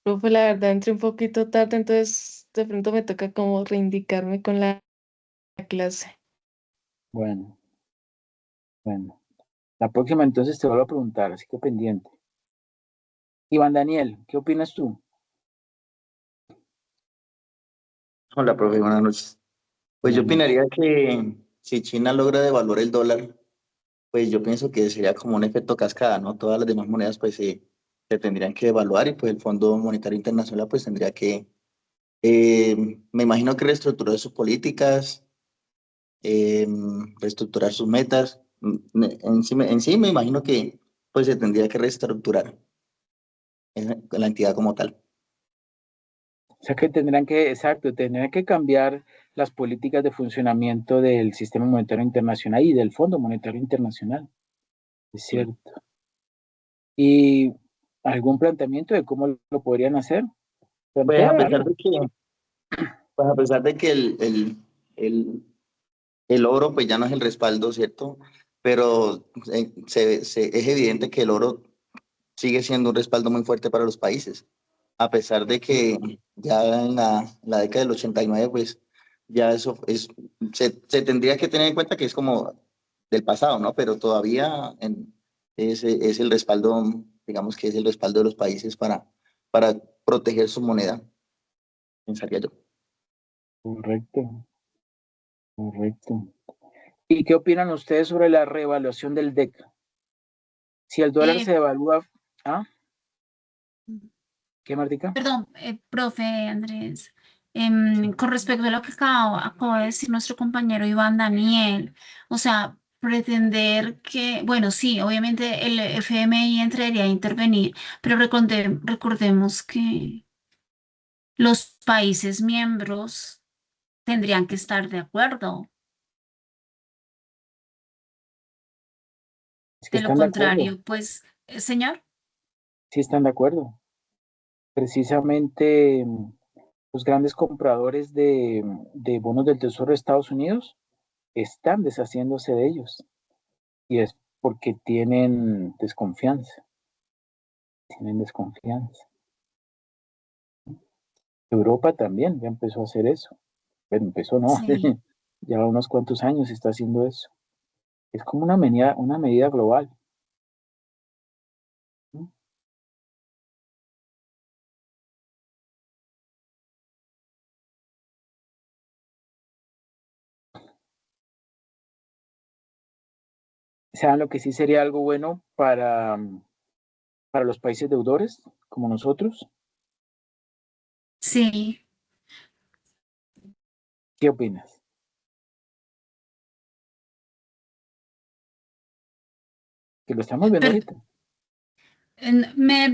Profe, la verdad entré un poquito tarde, entonces de pronto me toca como reindicarme con la clase. Bueno, bueno. La próxima entonces te vuelvo a preguntar, así que pendiente. Iván Daniel, ¿qué opinas tú? Hola, profe, buenas noches. Pues yo Buenas noches. opinaría que si China logra devaluar el dólar, pues yo pienso que sería como un efecto cascada, ¿no? Todas las demás monedas pues se tendrían que devaluar y pues el Fondo Monetario Internacional pues tendría que, me imagino que reestructurar sus políticas, eh, reestructurar sus metas. En sí me imagino que pues se tendría que reestructurar la entidad como tal. O sea que tendrán que cambiar las políticas de funcionamiento del sistema monetario internacional y del Fondo Monetario Internacional, es Sí. cierto. ¿Y algún planteamiento de cómo lo podrían hacer? Pues Plantean a pesar algo. de que, pues a pesar de que el el oro pues ya no es el respaldo, ¿cierto? Pero es evidente que el oro sigue siendo un respaldo muy fuerte para los países, a pesar de que ya en la década del 89 pues ya eso se tendría que tener en cuenta que es como del pasado, ¿no? Pero todavía es el respaldo, digamos que es el respaldo de los países para proteger su moneda, pensaría yo. Correcto, correcto. ¿Y qué opinan ustedes sobre la reevaluación del DEC? Si el dólar Eh, se devalúa, ¿ah? ¿Qué, Martica? Perdón, profe Andrés, Sí. con respecto a lo que acabo de decir nuestro compañero Iván Daniel, o sea, pretender que, bueno, sí, obviamente el FMI entraría a intervenir, pero recordemos que los países miembros tendrían que estar de acuerdo. Es que De lo están de acuerdo, contrario, pues, señor. sí están de acuerdo. Precisamente los grandes compradores de bonos del Tesoro de Estados Unidos están deshaciéndose de ellos y es porque tienen desconfianza. Europa también ya empezó a hacer eso, pero empezó no, Sí. ya unos cuantos años está haciendo eso. Es como una medida global, ¿no? ¿Saben lo que sí sería algo bueno para los países deudores como nosotros? Sí. ¿Qué opinas? Que lo estamos viendo Per- ahorita.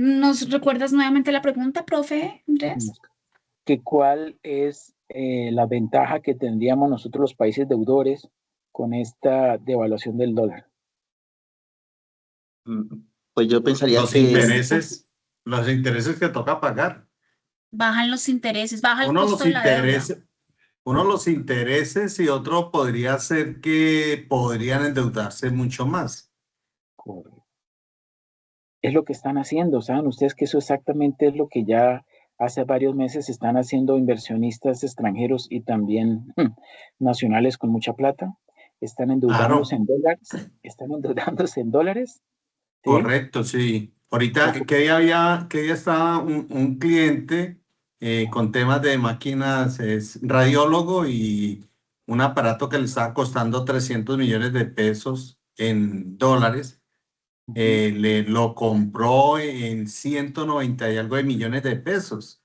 ¿Nos recuerdas nuevamente la pregunta, profe Andrés? Que cuál es la ventaja que tendríamos nosotros los países deudores con esta devaluación del dólar. Mm, Pues yo pensaría Los que intereses, los intereses que toca pagar. Bajan los intereses, baja el Uno costo los de la deuda. intereses, uno los intereses y otro podría ser que podrían endeudarse mucho más. Correcto. Es lo que están haciendo, ¿saben ustedes que eso exactamente es lo que ya hace varios meses están haciendo inversionistas extranjeros y también nacionales con mucha plata? Están endeudándose Claro, en dólares, están endeudándose en dólares, ¿sí? correcto, sí. Ahorita, que día estaba un cliente con temas de máquinas, es radiólogo y un aparato que le estaba costando 300 millones de pesos en dólares. Ujú, Le lo compró en 190 y algo de millones de pesos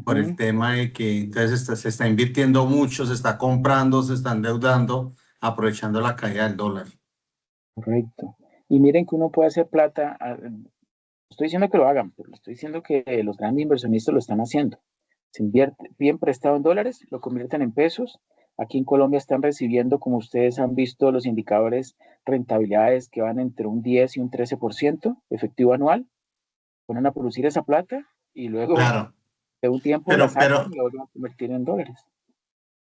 por el ujú, tema de que entonces se está invirtiendo mucho, se está comprando, se está endeudando, aprovechando la caída del dólar. correcto. Y miren que uno puede hacer plata, estoy diciendo que lo hagan, pero estoy diciendo que los grandes inversionistas lo están haciendo. Se invierte bien prestado en dólares, lo convierten en pesos. Aquí en Colombia están recibiendo, como ustedes han visto, los indicadores rentabilidades que van entre un 10 y un 13% efectivo anual. ponen a producir esa plata y luego Claro, de un tiempo la sacan pero, y la vuelven a convertir en dólares.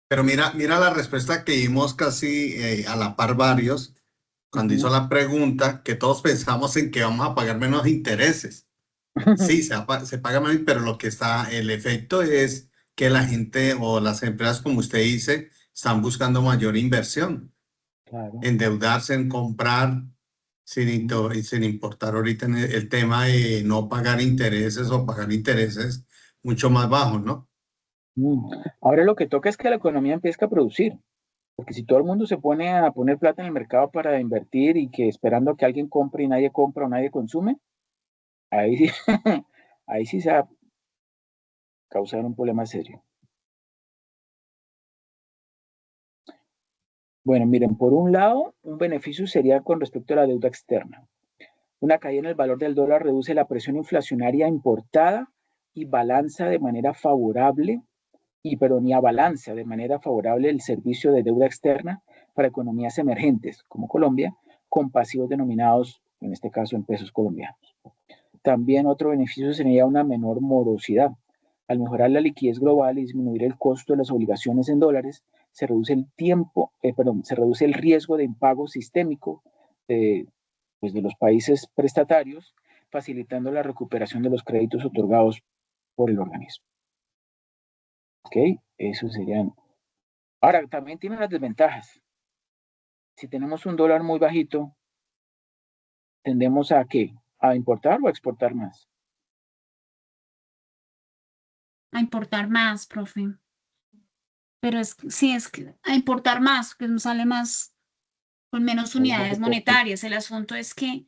pero mira la respuesta que dimos casi a la par varios cuando hizo la pregunta, que todos pensamos en que vamos a pagar menos intereses. Sí, se paga menos, pero lo que está, el efecto es que la gente o las empresas, como usted dice, están buscando mayor inversión, Claro. endeudarse en comprar, sin importar ahorita en el tema de no pagar intereses o pagar intereses mucho más bajos, ¿no? Ahora lo que toca es que la economía empiece a producir, porque si todo el mundo se pone a poner plata en el mercado para invertir y que esperando a que alguien compre y nadie compra o nadie consume, ahí sí, ahí sí se va a causar un problema serio. Bueno, miren, por un lado, un beneficio sería con respecto a la deuda externa. Una caída en el valor del dólar reduce la presión inflacionaria importada y balanza de manera favorable y abalanza de manera favorable el servicio de deuda externa para economías emergentes, como Colombia, con pasivos denominados, en este caso, en pesos colombianos. También otro beneficio sería una menor morosidad. Al mejorar la liquidez global y disminuir el costo de las obligaciones en dólares, se reduce se reduce el riesgo de impago sistémico pues de los países prestatarios, facilitando la recuperación de los créditos otorgados por el organismo. ¿Ok? Eso serían. Ahora, también tiene unas desventajas. Si tenemos un dólar muy bajito, tendemos a ¿qué? ¿A importar o a exportar más? A importar más, profe. Pero sí, es que a importar más, que nos sale más, con menos unidades monetarias. El asunto es que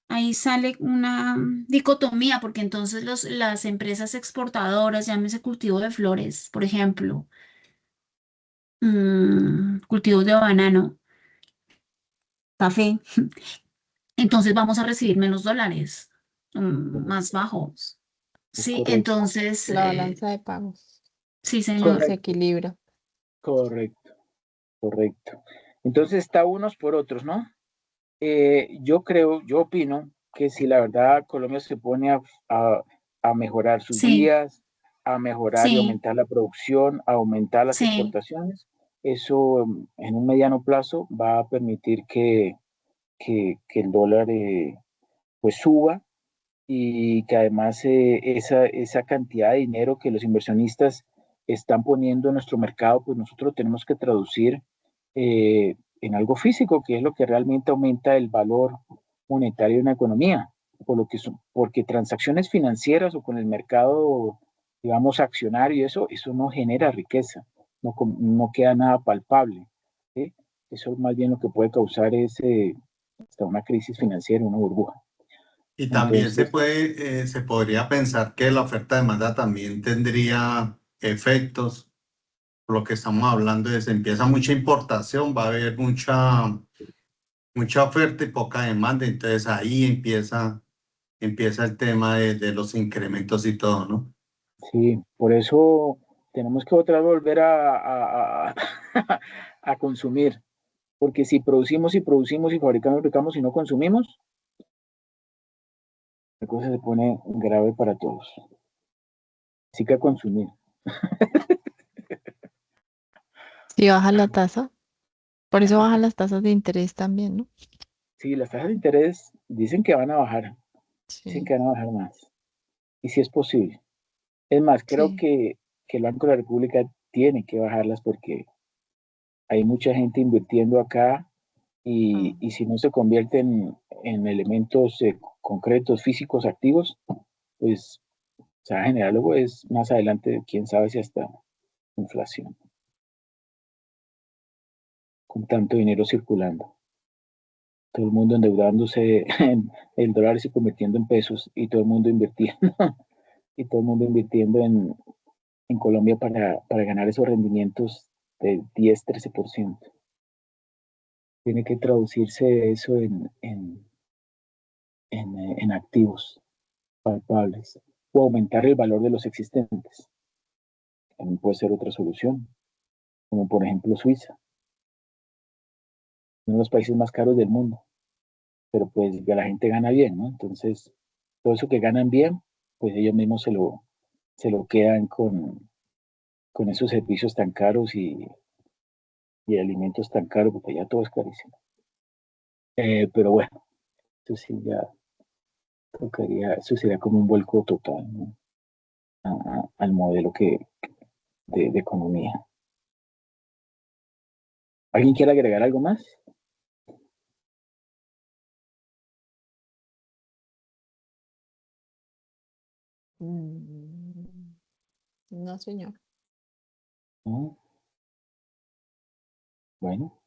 ahí sale una dicotomía, porque entonces las empresas exportadoras, llámese cultivo de flores, por ejemplo, cultivos de banano, café, entonces vamos a recibir menos dólares, más bajos. Es Sí, correcto. entonces, La balanza de pagos sí, señor. se equilibra. Correcto, correcto. Entonces está unos por otros, ¿no? Yo opino que si la verdad Colombia se pone a mejorar sus Sí, vías, a mejorar y sí, aumentar la producción, a aumentar las sí, exportaciones, eso en un mediano plazo va a permitir que el dólar pues suba y que además esa cantidad de dinero que los inversionistas están poniendo en nuestro mercado, pues nosotros tenemos que traducir en algo físico, que es lo que realmente aumenta el valor monetario de una economía, porque transacciones financieras o con el mercado, digamos, accionario, eso no genera riqueza, no queda nada palpable. ¿Sí? Eso más bien lo que puede causar es hasta una crisis financiera, una burbuja. Y también Entonces, se podría pensar que la oferta de demanda también tendría efectos. Por lo que estamos hablando es, empieza mucha importación, va a haber mucha oferta y poca demanda, entonces ahí empieza el tema de los incrementos y todo, ¿no? sí, por eso tenemos que otra vez volver a consumir, porque si producimos y producimos y fabricamos y fabricamos y no consumimos, la cosa se pone grave para todos. Así que a consumir. Si baja la tasa, por eso bajan las tasas de interés también, ¿no? Sí, las tasas de interés dicen que van a bajar, dicen Sí, que van a bajar más. Y si es posible. Es más, creo sí. que el Banco de la República tiene que bajarlas porque hay mucha gente invirtiendo acá Ah, y si no se convierten en elementos concretos, físicos, activos, pues se va a generar luego es más adelante, quién sabe si hasta inflación, con tanto dinero circulando. Todo el mundo endeudándose, el dólar se convirtiendo en pesos y todo el mundo invirtiendo, y todo el mundo invirtiendo en Colombia para ganar esos rendimientos de 10-13%. Tiene que traducirse eso en activos palpables o aumentar el valor de los existentes. También puede ser otra solución, como por ejemplo Suiza, uno de los países más caros del mundo, pero pues ya la gente gana bien, ¿no? Entonces todo eso que ganan bien, pues ellos mismos se lo quedan con esos servicios tan caros y alimentos tan caros, porque ya todo es carísimo. Pero bueno, eso sí ya tocaría, eso sería como un vuelco total, ¿no? Al modelo de economía. ¿Alguien quiere agregar algo más? No, señor. ¿No? Bueno,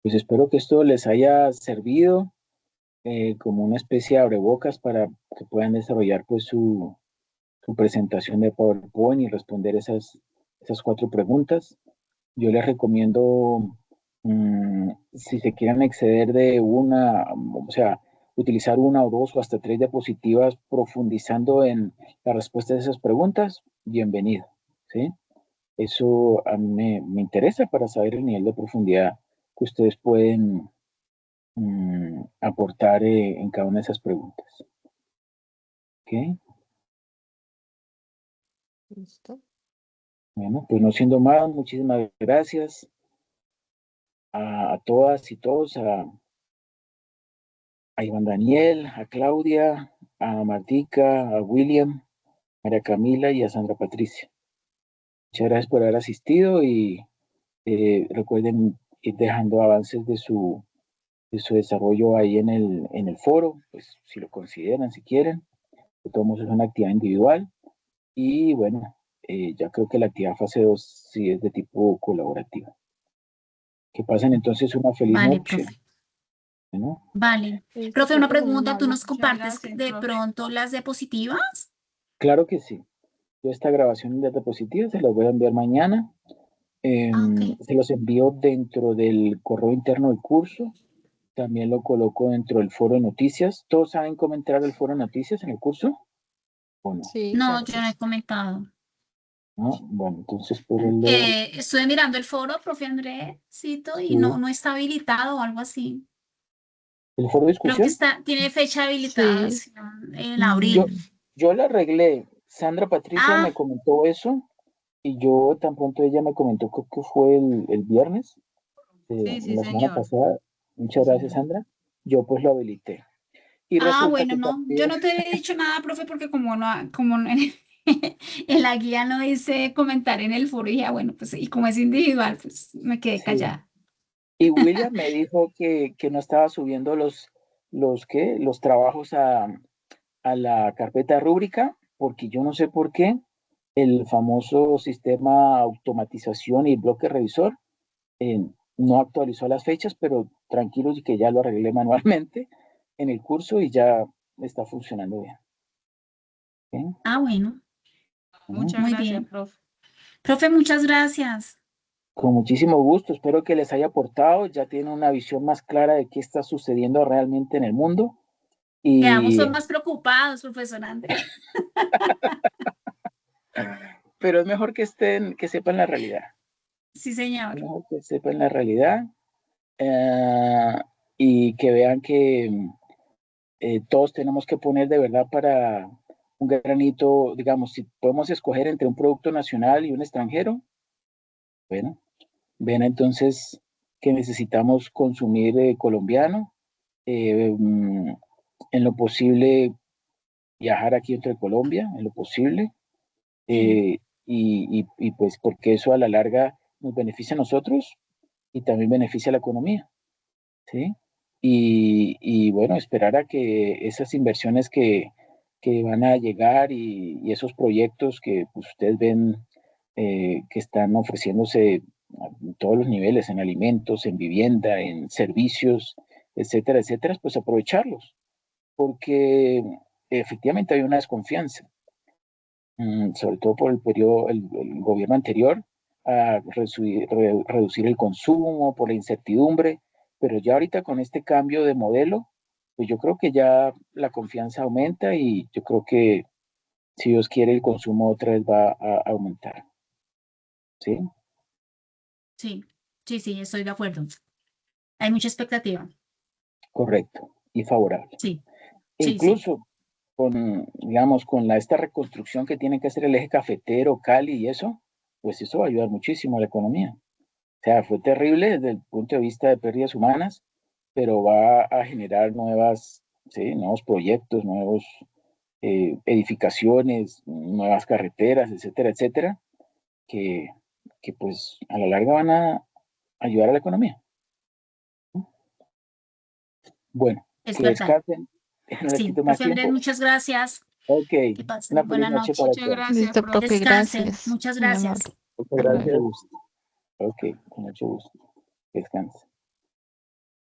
pues espero que esto les haya servido como una especie de abrebocas para que puedan desarrollar pues su presentación de PowerPoint y responder esas 4 preguntas. Yo les recomiendo, si se quieren exceder de una, o sea, utilizar 1 o 2 o hasta 3 diapositivas profundizando en la respuesta de esas preguntas, bienvenido, ¿sí? Eso a mí me interesa para saber el nivel de profundidad que ustedes pueden aportar en cada una de esas preguntas. ¿Ok? Listo. Bueno, pues no siendo más, muchísimas gracias a todas y todos, a Iván Daniel, a Claudia, a Martica, a William, María Camila y a Sandra Patricia. Muchas gracias por haber asistido y recuerden ir dejando avances de su desarrollo ahí en el foro, pues si lo consideran, si quieren. De todos modos es una actividad individual y bueno, ya creo que la actividad fase 2 sí es de tipo colaborativa. Que pasen entonces una feliz Vale, noche, profe. ¿no? Vale. Listo, Profe, una profe, muy pregunta. ¿Tú amable. nos compartes gracias, de profe. pronto las diapositivas? Claro que sí. Yo esta grabación de diapositivas se las voy a enviar mañana. Ok. Se los envío dentro del correo interno del curso. También lo coloco dentro del foro de noticias. ¿Todos saben cómo entrar al foro de noticias en el curso? ¿O no? Sí, No, claro yo que no he sí. comentado. ¿No? Bueno, entonces espérenlo. Estuve mirando el foro, profe Andresito, y Sí. no está habilitado o algo así. ¿El foro de Creo que discusión? tiene fecha de Sí. habilitación en Yo, abril. yo la arreglé. Sandra Patricia me Ah, comentó eso y yo tan pronto ella me comentó, creo que fue el viernes Sí, sí, la semana señor. pasada. Muchas gracias, Sandra. Yo pues lo habilité. Y resulta bueno, que no, yo también, no te he dicho nada, profe, porque en la guía no dice comentar en el foro, y ya, bueno, pues, y como es individual, pues me quedé sí. callada. Y William me dijo que no estaba subiendo los trabajos a la carpeta rúbrica, porque yo no sé por qué el famoso sistema automatización y bloque revisor eh, no actualizó las fechas, pero tranquilos y que ya lo arreglé manualmente en el curso y ya está funcionando bien. ¿Ok? Bueno, Muchas muy gracias, bien. profe. Profe, muchas gracias. Con muchísimo gusto, espero que les haya aportado, ya tienen una visión más clara de qué está sucediendo realmente en el mundo Quedamos y más preocupados, profesor Andrés. pero es mejor que sepan la realidad, Sí, es señor. mejor que sepan la realidad eh, y que vean que todos tenemos que poner de verdad para un granito, digamos, si podemos escoger entre un producto nacional y un extranjero, bueno, ven entonces que necesitamos consumir colombiano, en lo posible viajar aquí entre Colombia, en lo posible, Sí, y pues porque eso a la larga nos beneficia a nosotros y también beneficia a la economía, ¿sí? Y bueno, esperar a que esas inversiones que van a llegar y esos proyectos que pues, ustedes ven que están ofreciéndose en todos los niveles, en alimentos, en vivienda, en servicios, etcétera, etcétera, pues aprovecharlos, porque efectivamente hay una desconfianza, sobre todo por el periodo, el gobierno anterior, a reducir el consumo, por la incertidumbre, pero ya ahorita con este cambio de modelo, pues yo creo que ya la confianza aumenta y yo creo que si Dios quiere el consumo otra vez va a aumentar, ¿sí? sí, sí, estoy de acuerdo. Hay mucha expectativa. Correcto y favorable. Sí, E sí. incluso digamos, con esta reconstrucción que tiene que hacer el eje cafetero, Cali y eso, pues eso va a ayudar muchísimo a la economía. O sea, fue terrible desde el punto de vista de pérdidas humanas, pero va a generar nuevos proyectos, nuevos edificaciones, nuevas carreteras, etcétera, etcétera, que pues a la larga van a ayudar a la economía. Bueno, Es que verdad. descansen. No les Sí, quito más profe Andrés, tiempo. muchas gracias. Ok, Que pasen una buena feliz noche noche. para Muchas todos. gracias, Listo, profe. profe, Descansen. gracias. Muchas Muy gracias. amable. Muchas Con gracias. mucho gusto. Ok, con mucho gusto. Descansen.